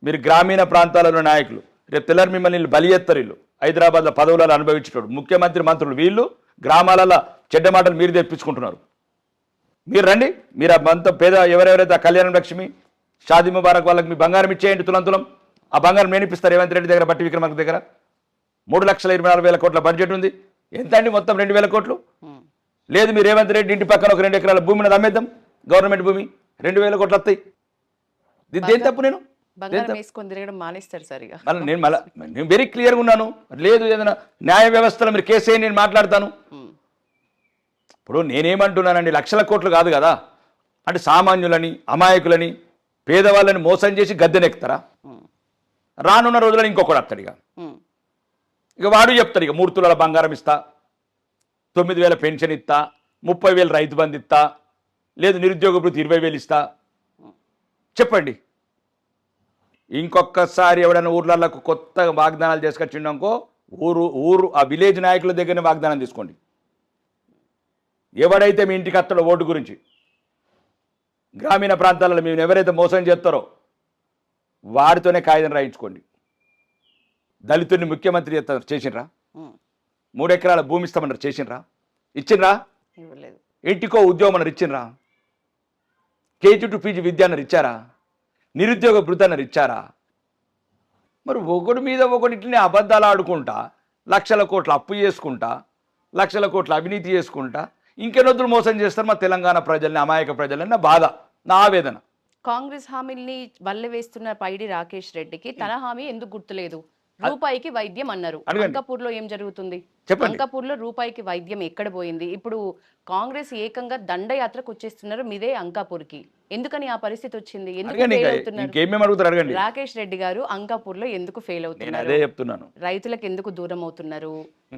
మీరు గ్రామీణ ప్రాంతాలలో నాయకులు, రేపు తెల్లారి మిమ్మల్ని వీళ్ళు బలి ఎత్తారు. వీళ్ళు హైదరాబాద్లో పదవులలో అనుభవించేటోడు ముఖ్యమంత్రి, మంత్రులు, వీళ్ళు గ్రామాలలో చెడ్డ మాటలు మీరు తెప్పించుకుంటున్నారు. మీరు రండి, మీరు అంత పేద ఎవరెవరైతే ఆ కళ్యాణ లక్ష్మి, షాదీ ముబారక్ వాళ్ళకి మీ బంగారం ఇచ్చేయండి, తులం. ఆ బంగారం నేను ఇప్పిస్తారు రేవంత్ రెడ్డి దగ్గర, బట్టి విక్రమార్క దగ్గర. 3,24,000 కోట్ల బడ్జెట్ ఉంది. ఎంత అండి మొత్తం? 2,000 కోట్లు. లేదు, మీరు రేవంత్ రెడ్డి ఇంటి పక్కన ఒక 2 ఎకరాల భూమిని అమ్మేద్దాం, గవర్నమెంట్ భూమి, 2,000 కోట్లు వస్తాయి. దీని తప్పు నేను మానేస్తారు సరిగా. నేను వెరీ క్లియర్గా ఉన్నాను. లేదు, ఏదైనా న్యాయ వ్యవస్థలో మీరు కేసు నేను మాట్లాడతాను. ఇప్పుడు నేనేమంటున్నానండి, లక్షల కోట్లు కాదు కదా, అంటే సామాన్యులని, అమాయకులని, పేదవాళ్ళని మోసం చేసి గద్దెనెక్కుతారా? రానున్న రోజుల్లో ఇంకొకటి వస్తాడు, ఇక వాడు చెప్తాడు, ఇక 3 తులాల బంగారం ఇస్తా, 9,000 పెన్షన్ ఇస్తా, 30,000 రైతు బంధు ఇస్తా, లేదు నిరుద్యోగ భృతి 20,000 ఇస్తా. చెప్పండి. ఇంకొకసారి ఎవడైనా ఊర్లకు కొత్త వాగ్దానాలు చేసుకొచ్చిండనుకో, ఊరు ఆ విలేజ్ నాయకుల దగ్గరనే వాగ్దానం తీసుకోండి. ఎవడైతే మీ ఇంటికి వస్తాడో ఓటు గురించి, గ్రామీణ ప్రాంతాలలో మేము ఎవరైతే మోసం చేస్తారో వాడితోనే కాగితం రాయించుకోండి. దళితుడిని ముఖ్యమంత్రి చేసినరా? 3 ఎకరాల భూమి ఇస్తామన్నారు, చేసినరా? ఇచ్చిండ్రా? ఇంటికో ఉద్యోగం అన్నారు, ఇచ్చిండ్రా? KG to PG విద్య అన్నారు, ఇచ్చారా? నిరుద్యోగ భృతి అన్నారు, ఇచ్చారా? మరి ఒకటి మీద ఒకటి ఇట్లనే అబద్ధాలు ఆడుకుంటా, లక్షల కోట్ల అప్పు చేసుకుంటా, లక్షల కోట్ల అవినీతి చేసుకుంటా ఇంకెన్నొద్దులు మోసం చేస్తారు మా తెలంగాణ ప్రజల్ని, అమాయక ప్రజలని. నా బాధ, నా ఆవేదన. కాంగ్రెస్ హామీల్ని వల్లె వేస్తున్న పైడి రాకేష్ రెడ్డికి తన హామీ ఎందుకు గుర్తులేదు? రూపాయికి వైద్యం అన్నారు. అడగండి. అంకాపూర్ లో ఏం జరుగుతుంది? చెప్పండి. అంకాపూర్ లో రూపాయికి వైద్యం ఎక్కడ పోయింది? ఇప్పుడు కాంగ్రెస్ ఏకంగా దండయాత్రకు వచ్చేస్తున్నారు మీదే అంకాపూర్ కి. ఎందుకని ఆ పరిస్థితి వచ్చింది? ఎందుకు అడగండి, ఫెయిల్ ఇంకా అవుతున్నారు? ఇంకేమేమి అడుగుతారు అడగండి. రాకేష్ రెడ్డి గారు అంకాపూర్ లో ఎందుకు ఫెయిల్ నేను అవుతున్నారు? అదే చెప్తున్నాను. రైతులకు ఎందుకు దూరం అవుతున్నారు?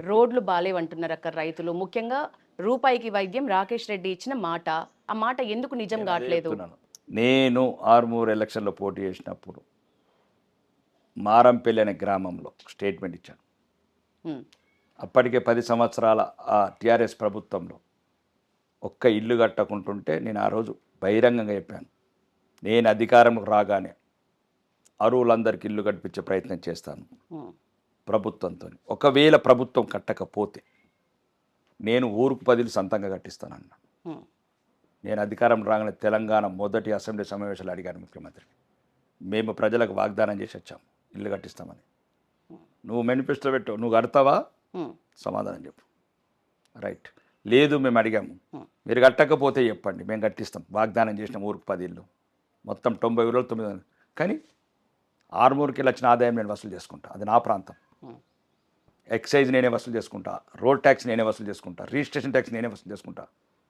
రోడ్లు బాలేవంటున్నారు అక్కడ రైతులు. ముఖ్యంగా రూపాయికి వైద్యం రాకేష్ రెడ్డి ఇచ్చిన మాట, ఆ మాట ఎందుకు నిజం కావట్లేదు? చెప్తున్నాను. నేను ఆర్మూర్ ఎలక్షన్లో పోటీ చేసినప్పుడు మారంపల్లి అనే గ్రామంలో స్టేట్మెంట్ ఇచ్చాను. ఉమ్, అప్పటికే 10 సంవత్సరాల ఆ టీఆర్ఎస్ ప్రభుత్వంలో ఒక్క ఇల్లు కట్టకుంటుంటే నేను ఆ రోజు బహిరంగంగా చెప్పాను, నేను అధికారంలోకి రాగానే అరువులందరికీ ఇల్లు కట్టించే ప్రయత్నం చేస్తాను ఉమ్, ప్రభుత్వంతో. ఒకవేళ ప్రభుత్వం కట్టకపోతే నేను ఊరుకు 10 ఇల్లు సొంతంగా కట్టిస్తానన్నా. ఉమ్, నేను అధికారం రాగానే తెలంగాణ మొదటి అసెంబ్లీ సమావేశాలు అడిగాను ముఖ్యమంత్రికి, మేము ప్రజలకు వాగ్దానం చేసి వచ్చాము ఇల్లు కట్టిస్తామని. నువ్వు మేనిఫెస్టో పెట్టు, నువ్వు కడతావా? ఉమ్, సమాధానం చెప్పు. రైట్, లేదు మేము అడిగాము, మీరు కట్టకపోతే చెప్పండి, మేము కట్టిస్తాం. వాగ్దానం చేసినాం ఊరికి 10 ఇల్లు, మొత్తం 90 రోజులు 9. కానీ ఆర్మూర్కి వెళ్ళి వచ్చిన ఆదాయం నేను వసూలు చేసుకుంటా, అది నా ప్రాంతం. ఎక్సైజ్ నేనే వసూలు చేసుకుంటా, రోడ్ ట్యాక్స్ నేనే వసూలు చేసుకుంటా, రిజిస్ట్రేషన్ ట్యాక్స్ నేనే వసూలు చేసుకుంటా,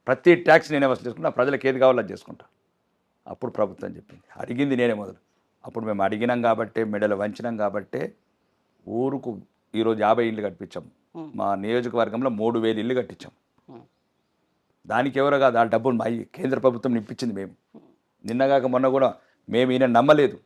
ప్రతి ట్యాక్స్ నేనే వసూలు చేసుకుంటా, ప్రజలకు ఏది కావాలో అది చేసుకుంటా. అప్పుడు ప్రభుత్వం చెప్పింది, అడిగింది నేనే మొదలు. అప్పుడు మేము అడిగినాం కాబట్టే, మెడలు వంచినాం కాబట్టే ఊరుకు ఈరోజు 50 ఇల్లు కట్టించాం. మా నియోజకవర్గంలో 3000 ఇల్లు కట్టించాం. దానికి ఎవరో కాదు, ఆ డబ్బులు మా కేంద్ర ప్రభుత్వం నిప్పించింది. మేము నిన్నగాక మొన్న కూడా మేము ఈయన నమ్మలేదు.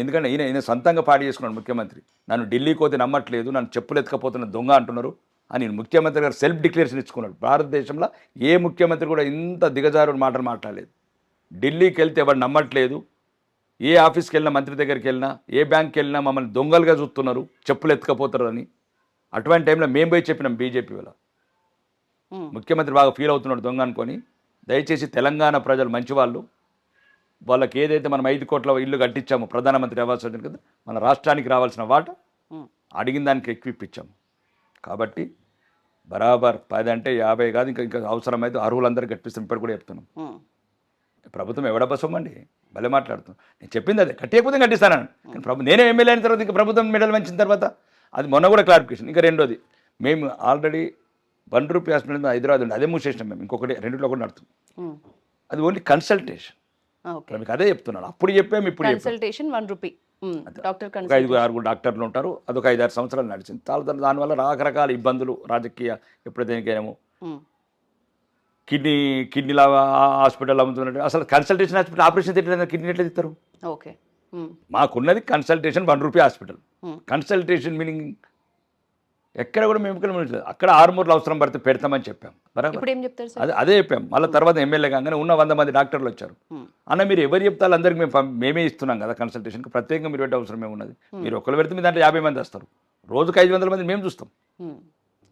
ఎందుకంటే ఈయన సొంతంగా పార్టీ చేసుకున్నాడు ముఖ్యమంత్రి. నన్ను ఢిల్లీకి పోతే నమ్మట్లేదు, నన్ను చెప్పులు ఎత్తుకపోతున్న దొంగ అంటున్నారు అని ముఖ్యమంత్రి గారు సెల్ఫ్ డిక్లరేషన్ ఇచ్చుకున్నాడు. భారతదేశంలో ఏ ముఖ్యమంత్రి కూడా ఇంత దిగజారుడు మాటలు మాట్లాడలేదు. ఢిల్లీకి వెళ్తే ఎవరు నమ్మట్లేదు, ఏ ఆఫీస్కి వెళ్ళినా, మంత్రి దగ్గరికి వెళ్ళినా, ఏ బ్యాంక్కి వెళ్ళినా మమ్మల్ని దొంగలుగా చూస్తున్నారు, చెప్పులు ఎత్తుకపోతారు అని. అటువంటి టైంలో మేము పోయి చెప్పినాం బీజేపీ వల్ల. ముఖ్యమంత్రి బాగా ఫీల్ అవుతున్నాడు దొంగ అనుకొని. దయచేసి తెలంగాణ ప్రజలు మంచివాళ్ళు, వాళ్ళకి ఏదైతే మనం 5 కోట్ల ఇల్లు కట్టించామో ప్రధానమంత్రి ఆవాస్ యోజన కదా, మన రాష్ట్రానికి రావాల్సిన వాట అడిగిన దానికి ఎక్కువ ఇప్పించాము. కాబట్టి బరాబర్ 10 అంటే 50 కాదు, ఇంకా అవసరమైతే అర్హులందరికీ కట్టిస్తాం. ఇప్పుడు కూడా చెప్తున్నాం. ప్రభుత్వం ఎవడ బసమండి, భలే మాట్లాడుతున్నాం. నేను చెప్పింది అదే, కట్టేయకపోతే కట్టిస్తానని. కానీ నేనే ఎమ్మెల్యే అయిన తర్వాత ఇంకా ప్రభుత్వం మెడల్ వంచిన తర్వాత అది మొన్న కూడా క్లారిఫికేషన్. ఇంకా రెండోది, మేము ఆల్రెడీ 1 రూపీ హాస్పిటల్ హైదరాబాద్ ఉంది, అదే మూసేసినాం మేము. ఇంకొకటి 2లో కూడా నడుతుంది. అది ఓన్లీ కన్సల్టేషన్. మీకు అదే చెప్తున్నాను, అప్పుడు చెప్పాము, ఇప్పుడు కన్సల్టేషన్ 1 రూపీ. డాక్టర్ 5-6 డాక్టర్లు ఉంటారు. అదొక 5-6 సంవత్సరాలు నడిచింది. దానివల్ల రకరకాల ఇబ్బందులు, రాజకీయ ఎప్పుడైతే దేనికైనామో కిడ్నీల హాస్పిటల్ అమ్ముతున్నట్టు. అసలు consultation hospital operation theatre kidney ఎట్లా తీస్తారు? ఓకే, మాకున్నది consultation 1 rupee hospital. Consultation meaning ఎక్కడ కూడా మేము అక్కడ ఆర్మూర్లో అవసరం పడితే పెడతామని చెప్పాం. ఇప్పుడు ఏం చెప్తారు సార్? అదే చెప్పాం. మళ్ళీ తర్వాత ఎమ్మెల్యే కాగానే ఉన్న 100 మంది డాక్టర్లు వచ్చారు. అన్న మీరు ఎవరు చెప్తారు, అందరికీ మేమే ఇస్తున్నాం కదా కన్సల్టేషన్కి, ప్రత్యేకంగా మీరు పెట్టే అవసరం ఏమున్నది? మీరు ఒకరు పెడితే మీ దాంట్లో 50 మంది వస్తారు, రోజుకు 500 మంది మేము చూస్తాం.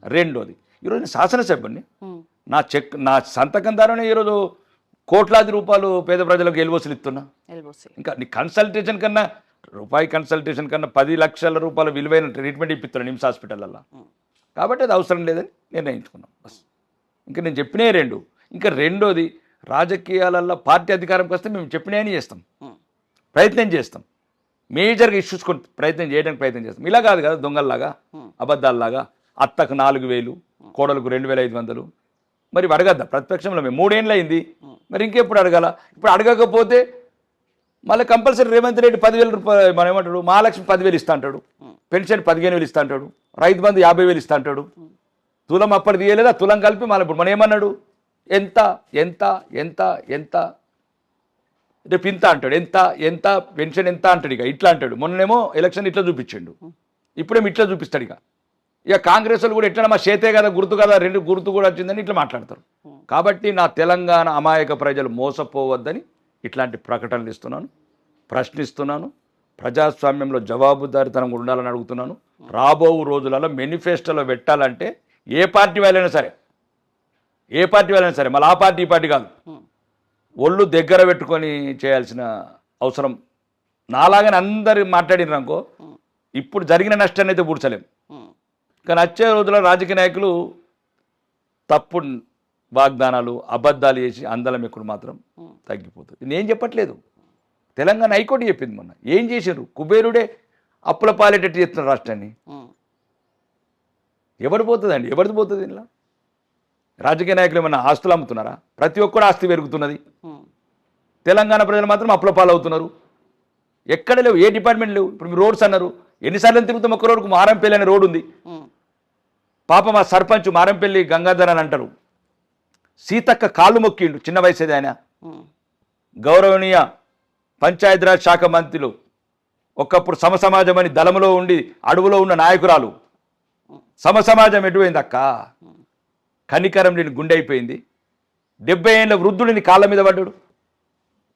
రెండోది, ఈరోజు నేను శాసనసభ్యుని, నా సంతకం ద్వారానే ఈరోజు కోట్లాది రూపాయలు పేద ప్రజలకు ఎల్ఓసీలు ఇస్తున్నా. ఇంకా నీ కన్సల్టేషన్ కన్నా, రూపాయి కన్సల్టేషన్ కన్నా 10 లక్షల రూపాయల విలువైన ట్రీట్మెంట్ ఇప్పిస్తున్నాను నిమ్స్ హాస్పిటల్లో. కాబట్టి అది అవసరం లేదని నిర్ణయించుకున్నాం. బస్ ఇంకా నేను చెప్పినే 2. ఇంకా రెండోది, రాజకీయాలలో పార్టీ అధికారంకి వస్తే మేము చెప్పినాయని చేస్తాం, ప్రయత్నం చేస్తాం. మేజర్గా ఇష్యూస్ ప్రయత్నం చేస్తాం. ఇలా కాదు కదా దొంగల్లాగా, అబద్ధాల్లాగా. అత్తకు 4000, కోడలకు 2500. మరి అడగద్దా? ప్రతిపక్షంలో మేము 3 ఏళ్ళు అయింది, మరి ఇంకెప్పుడు అడగాల? ఇప్పుడు అడగకపోతే మళ్ళీ కంపల్సరీ రేవంత్ రెడ్డి 10,000 రూపాయలు, మనం ఏమంటాడు, మహాలక్ష్మి 10,000 ఇస్తా అంటాడు, పెన్షన్ 15,000 ఇస్తా అంటాడు, రైతు బంధు 50,000 ఇస్తా అంటాడు. తులం అప్పటి తీయలేదా? తులం కలిపి మళ్ళీ ఇప్పుడు మనం ఏమన్నాడు, ఎంత ఎంత ఎంత ఎంత రేపు ఇంత అంటాడు, ఎంత ఎంత పెన్షన్ ఎంత అంటాడు. ఇక ఇట్లా అంటాడు. మొన్నేమో ఎలక్షన్ ఇట్లా చూపించాడు, ఇప్పుడేమో ఇట్లా చూపిస్తాడు. ఇక కాంగ్రెస్ వాళ్ళు కూడా ఎట్లా మా చేతే కదా, గుర్తు కదా, 2 గుర్తు కూడా వచ్చిందని ఇట్లా మాట్లాడతారు. కాబట్టి నా తెలంగాణ అమాయక ప్రజలు మోసపోవద్దని ఇట్లాంటి ప్రకటనలు ఇస్తున్నాను, ప్రశ్నిస్తున్నాను. ప్రజాస్వామ్యంలో జవాబుదారీతనం ఉండాలని అడుగుతున్నాను. రాబో రోజులలో మేనిఫెస్టోలో పెట్టాలంటే ఏ పార్టీ వాళ్ళైనా సరే, మళ్ళీ ఆ పార్టీ ఈ పార్టీ కాదు, ఒళ్ళు దగ్గర పెట్టుకొని చేయాల్సిన అవసరం. నాలాగానే అందరు మాట్లాడినారు అనుకో, ఇప్పుడు జరిగిన నష్టాన్ని అయితే పూడ్చలేం. కానీ వచ్చే రోజుల్లో రాజకీయ నాయకులు తప్పుడు వాగ్దానాలు, అబద్ధాలు చేసి అందలం ఎక్కుడు మాత్రం తగ్గిపోతుంది. నేను చెప్పట్లేదు, తెలంగాణ హైకోర్టు చెప్పింది మొన్న. ఏం చేశారు? కుబేరుడే అప్పుల పాలేటట్టు చేస్తున్నారు రాష్ట్రాన్ని. ఎవడు పోతుందండి? ఎవరిది పోతుంది ఇలా? రాజకీయ నాయకులు ఏమన్నా ఆస్తులు అమ్ముతున్నారా? ప్రతి ఒక్కరు ఆస్తి పెరుగుతున్నది. తెలంగాణ ప్రజలు మాత్రం అప్పుల పాలవుతున్నారు. ఎక్కడ లేవు, ఏ డిపార్ట్మెంట్ లేవు. ఇప్పుడు మీరు రోడ్స్ అన్నారు, ఎన్నిసార్లు తిరుగుతాం? ఒక్క రోడ్డుకు మారంపల్లి అనే రోడ్డు ఉంది. పాప మా సర్పంచ్ మారంపల్లి గంగాధర్ అని అంటారు, సీతక్క కాళ్ళు మొక్కిండు, చిన్న వయసేది ఆయన. గౌరవనీయ పంచాయతీరాజ్ శాఖ మంత్రులు, ఒకప్పుడు సమసమాజం అని దళములో ఉండి అడవులో ఉన్న నాయకురాలు, సమసమాజం ఎటుపోయింది అక్క? కనికరం లేని గుండె అయిపోయింది. 70 ఏళ్ళ వృద్ధుడిని కాళ్ళ మీద పడ్డాడు.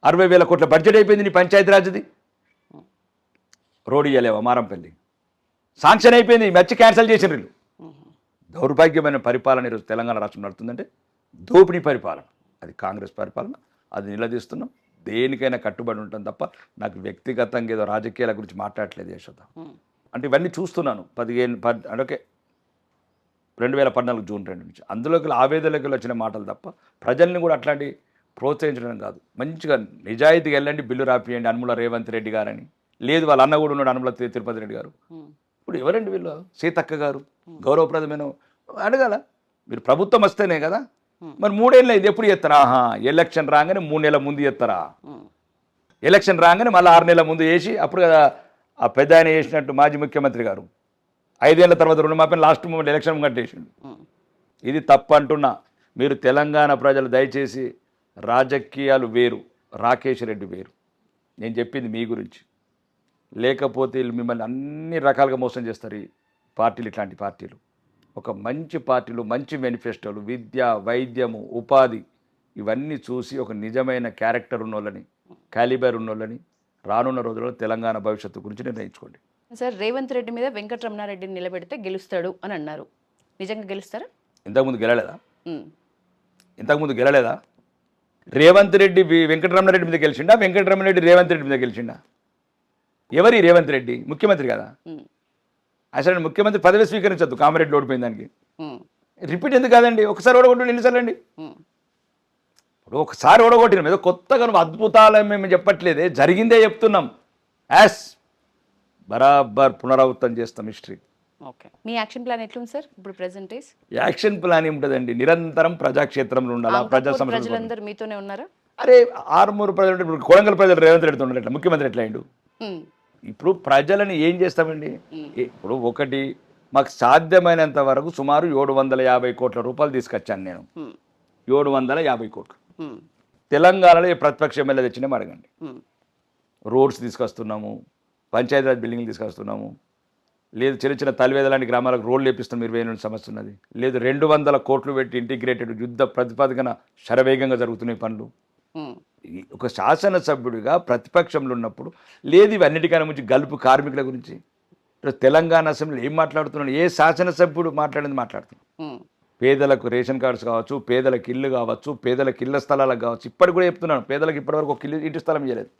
60,000 కోట్ల బడ్జెట్ అయిపోయింది నీ పంచాయతీరాజ్ది. రోడ్డు ఇయ్యలేవా? మారంపల్లి శాంక్షన్ అయిపోయింది, మర్చి క్యాన్సిల్ చేసిన వీళ్ళు. దౌర్భాగ్యమైన పరిపాలన ఈరోజు తెలంగాణ రాష్ట్రం నడుతుందంటే దోపిడీ పరిపాలన. అది కాంగ్రెస్ పరిపాలన, అది నిలదీస్తున్నాం. దేనికైనా కట్టుబడి ఉంటాం తప్ప నాకు వ్యక్తిగతంగా ఏదో రాజకీయాల గురించి మాట్లాడట్లేదు యశోద. అంటే ఇవన్నీ చూస్తున్నాను 2014 జూన్ 2 నుంచి. అందులోకి ఆవేదనలోకి వచ్చిన మాటలు తప్ప ప్రజల్ని కూడా అట్లాంటి ప్రోత్సహించడం కాదు. మంచిగా నిజాయితీగా వెళ్ళండి, బిల్లు రాపియండి అనుముల రేవంత్ రెడ్డి గారని. లేదు వాళ్ళ అన్న కూడా ఉన్నాడు అనుముల తిరుపతి రెడ్డి గారు. ఇప్పుడు ఎవరండి వీళ్ళు? సీతక్క గారు గౌరవప్రదమైన అడగాల. మీరు ప్రభుత్వం వస్తేనే కదా. మరి 3 ఏళ్ళు ఇది ఎప్పుడు చేస్తారా? ఎలక్షన్ రాగానే 3 నెలల ముందు చేస్తారా? ఎలక్షన్ రాగానే మళ్ళీ 6 నెలల ముందు వేసి అప్పుడు కదా ఆ పెద్ద ఆయన చేసినట్టు మాజీ ముఖ్యమంత్రి గారు 5 ఏళ్ల తర్వాత రుణమాఫీ లాస్ట్ మూమెంట్ ఎలక్షన్ కట్టేసిండు. ఇది తప్పు అంటున్నా. మీరు తెలంగాణ ప్రజలు దయచేసి రాజకీయాలు వేరు, రాకేష్ రెడ్డి వేరు. నేను చెప్పింది మీ గురించి. లేకపోతే వీళ్ళు మిమ్మల్ని అన్ని రకాలుగా మోసం చేస్తారు ఈ పార్టీలు. ఇట్లాంటి పార్టీలు ఒక మంచి పార్టీలు, మంచి మేనిఫెస్టోలు, విద్య, వైద్యము, ఉపాధి ఇవన్నీ చూసి ఒక నిజమైన క్యారెక్టర్ ఉన్నోళ్ళని, క్యాలిబర్ ఉన్నోళ్ళని రానున్న రోజుల్లో తెలంగాణ భవిష్యత్తు గురించి నిర్ణయించుకోండి. సార్, రేవంత్ రెడ్డి మీద వెంకటరమణారెడ్డిని నిలబెడితే గెలుస్తాడు అని అన్నారు. నిజంగా గెలుస్తారా? ఇంతకుముందు గెలలేదా? రేవంత్ రెడ్డి వెంకటరమణారెడ్డి మీద గెలిచిండా? వెంకటరమణారెడ్డి రేవంత్ రెడ్డి మీద గెలిచిండా? ఎవరి రేవంత్ రెడ్డి? ముఖ్యమంత్రి కదా. అసలు ముఖ్యమంత్రి పదవి స్వీకరించద్దు. కామారెడ్డి ఓడిపోయిన దానికి రిపీట్ ఎందుకు కాదండి? ఒకసారి ఓడగొట్టు, ఎన్నిసార్లు అండి? ఇప్పుడు ఒకసారి ఓడగొట్టిన మీద కొత్తగా అద్భుతాలు మేము చెప్పట్లేదే, జరిగిందే చెప్తున్నాం. యాస్ బరాబర్ పునరావృతం చేస్తాం హిస్టరీ. ఓకే, మీ యాక్షన్ ప్లాన్ ఎట్లుంది సార్ ఇప్పుడు ప్రెజెంట్ డేస్? యాక్షన్ ప్లాన్ ఏముంటుందండి? నిరంతరం ప్రజాక్షేత్రంలో ఉండాలా? ప్రజలందరూ మీతోనే ఉన్నారా? అరే ఆరుమూరు ప్రజలు, కొడంగల్ ప్రజలు రేవంత్ రెడ్డితో ఉన్నారు. ఎట్లా ముఖ్యమంత్రి ఎట్లా అయిండు? ఇప్పుడు ప్రజలని ఏం చేస్తామండి? ఇప్పుడు ఒకటి మాకు సాధ్యమైనంత వరకు సుమారు 750 కోట్ల రూపాయలు తీసుకొచ్చాను నేను. 750 కోట్లు తెలంగాణలో ఏ ప్రతిపక్ష ఎమ్మెల్యే తెచ్చినా అడగండి. రోడ్స్ తీసుకొస్తున్నాము, పంచాయతీరాజ్ బిల్డింగ్లు తీసుకొస్తున్నాము. లేదు చిన్న చిన్న తలివేద లాంటి గ్రామాలకు రోడ్లు వేపిస్తాం. 20 సమస్య ఉన్నది. లేదు 200 కోట్లు పెట్టి ఇంటిగ్రేటెడ్ యుద్ధ ప్రతిపాదన శరవేగంగా జరుగుతున్నాయి పనులు. ఒక శాసనసభ్యుడిగా ప్రతిపక్షంలో ఉన్నప్పుడు లేదు ఇవన్నిటికన్నా ముందు గల్పు కార్మికుల గురించి తెలంగాణ అసెంబ్లీలో ఏం మాట్లాడుతున్నాడు? ఏ శాసనసభ్యుడు మాట్లాడుతున్నాడు? పేదలకు రేషన్ కార్డ్స్ కావచ్చు, పేదలకు ఇల్లు కావచ్చు, పేదలకు ఇళ్ల స్థలాలకు కావచ్చు. ఇప్పటికి కూడా చెప్తున్నాను, పేదలకు ఇప్పటివరకు ఒక ఇంటి స్థలం ఇవ్వలేదు.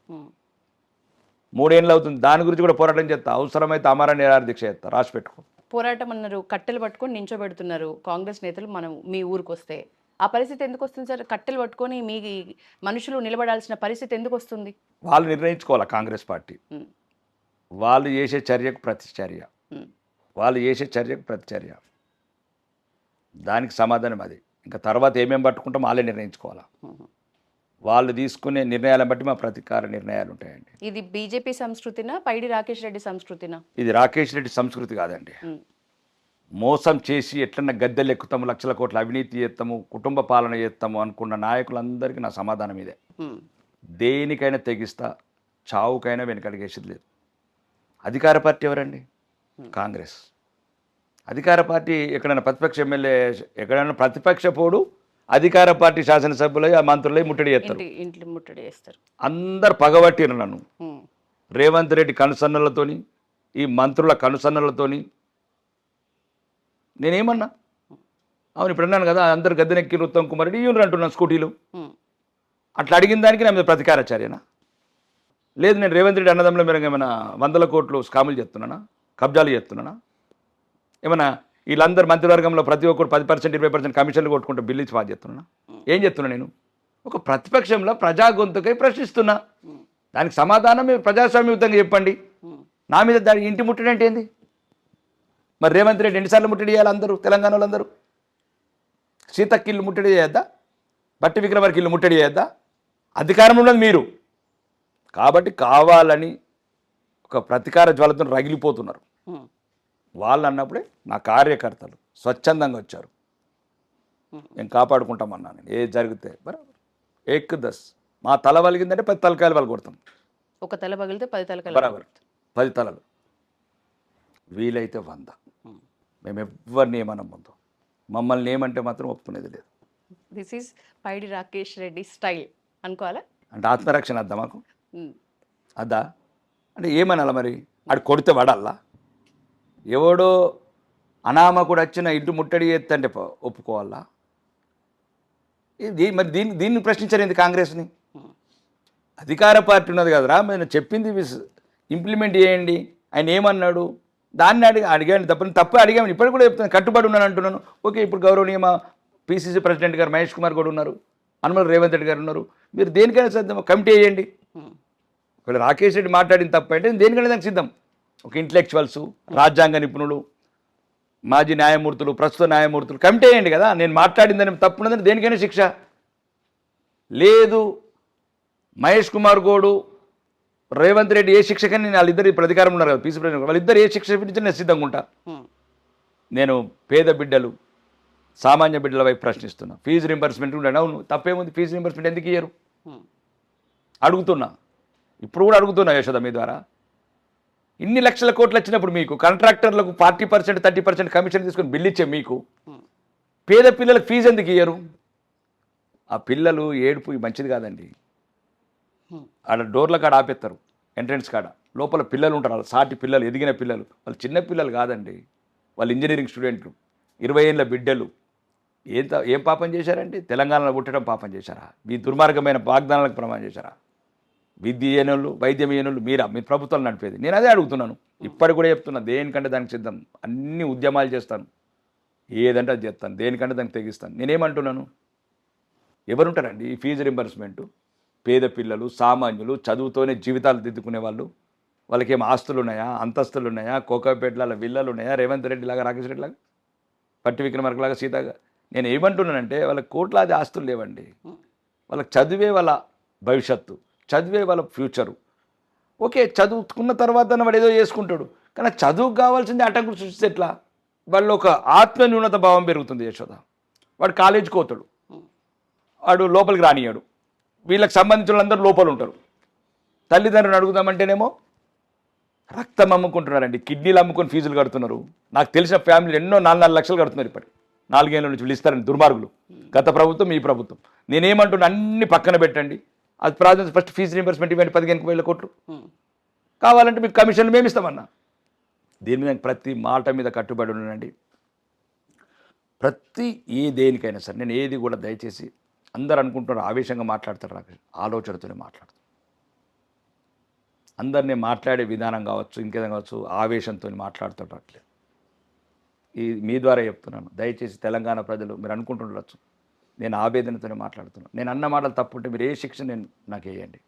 3 ఏళ్ళు అవుతుంది. దాని గురించి కూడా పోరాటం చేస్తా. అవసరమైతే అమర నిరాహార దీక్ష చేస్తా. రాసి పెట్టుకో. పోరాటం అన్నారు, కట్టెలు పట్టుకొని నించోబెడుతున్నారు కాంగ్రెస్ నేతలు. మనం మీ ఊరికి వస్తే ఆ పరిస్థితి ఎందుకు వస్తుంది సార్? కట్టెలు పట్టుకొని మీ మనుషులు నిలబడాల్సిన పరిస్థితి ఎందుకు వస్తుంది? వాళ్ళు నిర్ణయించుకోవాలి. కాంగ్రెస్ పార్టీ వాళ్ళు చేసే చర్యకు ప్రతిచర్య, దానికి సమాధానం అది. ఇంకా తర్వాత ఏమేమి పట్టుకుంటాం వాళ్ళే నిర్ణయించుకోవాలా. వాళ్ళు తీసుకునే నిర్ణయాలను బట్టి మా ప్రతీకార నిర్ణయాలు ఉంటాయండి. ఇది బీజేపీ సంస్కృతినా, పైడి రాకేష్ రెడ్డి సంస్కృతినా? ఇది రాకేష్ రెడ్డి సంస్కృతి కాదండి. మోసం చేసి ఎట్లన్నా గద్దెలు ఎక్కుతాము, లక్షల కోట్ల అవినీతి చేస్తాము, కుటుంబ పాలన చేస్తాము అనుకున్న నాయకులందరికీ నా సమాధానం ఇదే. దేనికైనా తెగిస్తా, చావుకైనా వెనకడిగేసేది లేదు. అధికార పార్టీ ఎవరండి? కాంగ్రెస్. అధికార పార్టీ ఎక్కడైనా ప్రతిపక్ష ఎమ్మెల్యే, ఎక్కడైనా ప్రతిపక్ష పోడు అధికార పార్టీ శాసనసభ్యులై ఆ మంత్రులై ముట్టడి చేస్తారు. అందరు పగబట్టిరు నన్ను. రేవంత్ రెడ్డి కనుసన్నలతోని, ఈ మంత్రుల కనుసన్నలతోని. నేనేమన్నా? అవును, ఇప్పుడు అన్నాను కదా, అందరు గద్దెనెక్కి ఉత్తమ్ కుమార్ రెడ్డి యూనియన్ అంటున్నాను స్కూటీలు. అట్లా అడిగిన దానికి నా మీద ప్రతీకారచర్యనా? లేదు నేను రేవంత్ రెడ్డి అన్నదమ్ముల మీద ఏమైనా 100 కోట్లు స్కాములు చేస్తున్నానా, కబ్జాలు చేస్తున్నానా? ఏమన్నా వీళ్ళందరూ మంత్రివర్గంలో ప్రతి ఒక్కరు 10% 20% కమిషన్లు కొట్టుకుంటూ బిల్లు ఇచ్చి పాస్ చేస్తున్నా? ఏం చేస్తున్నా నేను? ఒక ప్రతిపక్షంలో ప్రజా గొంతుకై ప్రశ్నిస్తున్నా. దానికి సమాధానం మీరు ప్రజాస్వామ్యయుతంగా చెప్పండి. నా మీద దాడి ఇంటి ముట్టడి అంటే ఏంది? మరి రేవంత్ రెడ్డి ఎన్నిసార్లు ముట్టడి చేయాలి? అందరూ తెలంగాణ వాళ్ళందరూ సీతక్కి ఇల్లు ముట్టడి చేయొద్దా? బట్టి విక్రమార్కి ఇల్లు ముట్టడి చేయొద్దా? అధికారం ఉన్నది మీరు కాబట్టి కావాలని ఒక ప్రతీకార జ్వాలతో రగిలిపోతున్నారు. వాళ్ళు అన్నప్పుడే నా కార్యకర్తలు స్వచ్ఛందంగా వచ్చారు. నేను కాపాడుకుంటామన్నా. నేను ఏది జరిగితే బరాబర్ ఏక్ దస్ మా తల వలిగిందంటే 10 తలకాయలు వాళ్ళు కొడతాం. ఒక తల పగిలితే 10 తలకాయలు బరాబర్ 10 తలలు, వీలైతే 100. మేము ఎవరిని ఏమన్నా ముందు మమ్మల్ని ఏమంటే మాత్రం ఒప్పుకునేది లేదు. This is Paidi Rakesh Reddy style అనుకోవాలా? అంటే ఆత్మరక్షణ అద్దా మాకు? అద్దా అంటే ఏమనాలా మరి? ఆడు కొడితే పడాలా? ఎవడో అనామకుడు వచ్చిన ఇంటి ముట్టడి ఎత్తంటే ఒప్పుకోవాలా? ఇది మరి దీన్ని ప్రశ్నించలేదు కాంగ్రెస్ని. అధికార పార్టీ ఉన్నది కదరా, నేను చెప్పింది ఇంప్లిమెంట్ చేయండి. ఆయన ఏమన్నాడు దాన్ని అడిగాను తప్ప అడిగాను. ఇప్పటికి కూడా చెప్తాను, కట్టుబడి ఉన్నాను అంటున్నాను. ఓకే, ఇప్పుడు గౌరవనీయ మా పిసిసి ప్రెసిడెంట్ గారు మహేష్ కుమార్ కూడా ఉన్నారు, అనుమల రేవంత్ రెడ్డి గారు ఉన్నారు. మీరు దేనికైనా సిద్ధం, కమిటీ వేయండి. ఒకవేళ రాకేష్ రెడ్డి మాట్లాడిన తప్ప అంటే దేనికైనా దానికి సిద్ధం. ఒక ఇంటలెక్చువల్స్, రాజ్యాంగ నిపుణులు, మాజీ న్యాయమూర్తులు, ప్రస్తుత న్యాయమూర్తులు కమిటీ వేయండి కదా. నేను మాట్లాడిందని తప్పున్నదని దేనికైనా శిక్ష లేదు. మహేష్ కుమార్ గౌడు, రేవంత్ రెడ్డి ఏ శిక్ష కానీ వాళ్ళిద్దరు ఇప్పుడు అధికారం ఉన్నారు కదా, పీసీ ప్రెసిడెంట్, వాళ్ళిద్దరు ఏ శిక్ష విధించి నేను సిద్ధంగా ఉంటా. నేను పేద బిడ్డలు, సామాన్య బిడ్డల వైపు ప్రశ్నిస్తున్నా. ఫీజు రింబర్స్మెంట్ ఉండండి. అవును, తప్పేముంది? ఫీజు రింబర్స్మెంట్ ఎందుకు ఇయ్యరు అడుగుతున్నా. ఇప్పుడు కూడా అడుగుతున్నా యశోద మీ ద్వారా. ఇన్ని లక్షల కోట్లు వచ్చినప్పుడు మీకు కాంట్రాక్టర్లకు 40% 30% కమిషన్ తీసుకొని బిల్లు ఇచ్చే మీకు పేద పిల్లలకు ఫీజు ఎందుకు ఇయ్యరు? ఆ పిల్లలు ఏడుపు మంచిది కాదండి. ఆడ డోర్ల కాడ ఆపేస్తారు, ఎంట్రన్స్ కాడ. లోపల పిల్లలు ఉంటారు, వాళ్ళు సాటి పిల్లలు, ఎదిగిన పిల్లలు. వాళ్ళు చిన్న పిల్లలు కాదండి, వాళ్ళు ఇంజనీరింగ్ స్టూడెంట్లు, 20 ఏళ్ళ బిడ్డలు. ఏం పాపం చేశారండి? తెలంగాణలో పుట్టడం పాపం చేశారా? మీ దుర్మార్గమైన వాగ్దానాలకు ప్రమాణం చేశారా? విద్య ఏనోళ్ళు, వైద్యం ఏనోళ్ళు మీరా? మీ ప్రభుత్వాలు నడిపేది. నేను అదే అడుగుతున్నాను. ఇప్పటికి కూడా చెప్తున్నా, దేనికంటే దానికి సిద్ధం. అన్ని ఉద్యమాలు చేస్తాను, ఏదంటే అది చేస్తాను, దేనికంటే దానికి తెగిస్తాను. నేనేమంటున్నాను, ఎవరుంటారండి ఈ ఫీజు రింబర్స్మెంటు? పేద పిల్లలు, సామాన్యులు, చదువుతోనే జీవితాలు దిద్దుకునే వాళ్ళు. వాళ్ళకి ఏం ఆస్తులు ఉన్నాయా, అంతస్తులు ఉన్నాయా, కోకాపేటల విల్లలు ఉన్నాయా, రేవంత్ రెడ్డి లాగా, రాకేష్ రెడ్డి లాగా, పట్టి విక్రమార్కలాగా, సీతగా? నేను ఏమంటున్నానంటే వాళ్ళకి కోట్లాది ఆస్తులు లేవండి. వాళ్ళకి చదివే వాళ్ళ భవిష్యత్తు, చదివే వాళ్ళ ఫ్యూచరు. ఓకే, చదువుకున్న తర్వాత వాడు ఏదో చేసుకుంటాడు, కానీ చదువుకు కావాల్సింది ఆటంకులు సృష్టిస్తే ఎట్లా? వాళ్ళు ఒక ఆత్మన్యూనత భావం పెరుగుతుంది యశోద. వాడు కాలేజీకి పోతాడు, వాడు లోపలికి రానియాడు. వీళ్ళకి సంబంధించిన వాళ్ళందరూ లోపల ఉంటారు. తల్లిదండ్రులను అడుగుదామంటేనేమో రక్తం అమ్ముకుంటున్నారండి, కిడ్నీలు అమ్ముకొని ఫీజులు కడుతున్నారు. నాకు తెలిసిన ఫ్యామిలీ ఎన్నో 4 లక్షలు కడుతున్నారు ఇప్పటికి. 4 ఏళ్ళ నుంచి వీళ్ళు ఇస్తారండి దుర్మార్గులు. గత ప్రభుత్వం, ఈ ప్రభుత్వం. నేనేమంటున్నా, అన్ని పక్కన పెట్టండి. అది ప్రాధాన్యత ఫస్ట్ ఫీజు రీంబర్స్మెంట్ ఇవ్వండి, 15,000 కోట్లు. కావాలంటే మీకు కమిషన్లు మేము ఇస్తామన్నా. దీని మీద ప్రతి మాట మీద కట్టుబడి ఉన్నానండి. ప్రతి దేనికైనా సరే నేను ఏది కూడా దయచేసి, అందరు అనుకుంటున్నారు ఆవేశంగా మాట్లాడతారు, రాకేష్ ఆలోచనతోనే మాట్లాడతారు. అందరినీ మాట్లాడే విధానం కావచ్చు, ఇంకేదైనా కావచ్చు, ఆవేశంతో మాట్లాడుతుంటట్లేదు. మీ ద్వారా చెప్తున్నాను, దయచేసి తెలంగాణ ప్రజలు మీరు అనుకుంటుండొచ్చు నేను ఆవేదనతోనే మాట్లాడుతున్నాను. నేను అన్న మాటలు తప్పుంటే మీరు ఏ శిక్ష నాకు వేయండి.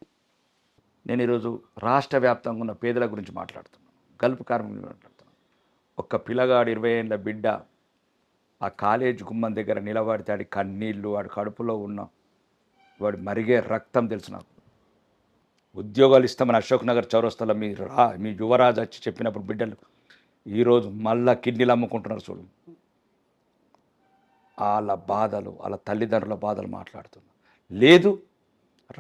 నేను ఈరోజు రాష్ట్ర వ్యాప్తంగా ఉన్న పేదల గురించి మాట్లాడుతున్నాను, గల్ఫ్ కార్మికుల మాట్లాడుతున్నాను. ఒక్క పిల్లగాడు 20 ఏళ్ళ బిడ్డ ఆ కాలేజ్ గుమ్మం దగ్గర నిలబడితే ఆడి కన్నీళ్ళు, వాడి కడుపులో ఉన్న వాడు మరిగే రక్తం తెలుసు నాకు. ఉద్యోగాలు ఇస్తామని అశోక్ నగర్ చౌరస్తాలో మీ యువరాజు వచ్చి చెప్పినప్పుడు బిడ్డలు ఈరోజు మళ్ళా కిడ్నీలు అమ్ముకుంటున్నారు చూడు. వాళ్ళ బాధలు, వాళ్ళ తల్లిదండ్రుల బాధలు మాట్లాడుతున్నారు. లేదు,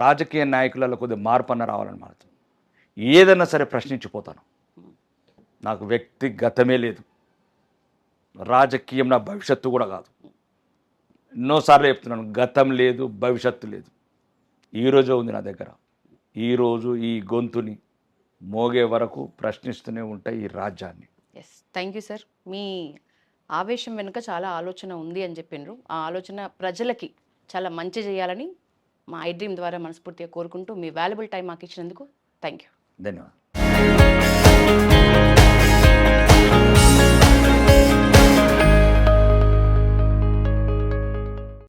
రాజకీయ నాయకులలో కొద్దిగా మార్పు అన్న రావాలని మాట్లాడుతున్నాను. ఏదన్నా సరే ప్రశ్నించిపోతాను. నాకు వ్యక్తిగతమే లేదు, రాజకీయం నా భవిష్యత్తు కూడా కాదు. ఎన్నోసార్లు చెప్తున్నాను, గతం లేదు, భవిష్యత్తు లేదు. ఈరోజు ఉంది నా దగ్గర. ఈరోజు ఈ గొంతుని మోగే వరకు ప్రశ్నిస్తూనే ఉంటాయి ఈ రాజ్యాన్ని. Yes, thank you sir. మీ ఆవేశం వెనుక చాలా ఆలోచన ఉంది అని చెప్పిండ్రు. ఆ ఆలోచన ప్రజలకి చాలా మంచి చేయాలని మా ఐ డ్రీమ్ ద్వారా మనస్ఫూర్తిగా కోరుకుంటూ మీ వాల్యుబుల్ టైం మాకు ఇచ్చినందుకు థ్యాంక్ యూ. ధన్యవాదాలు.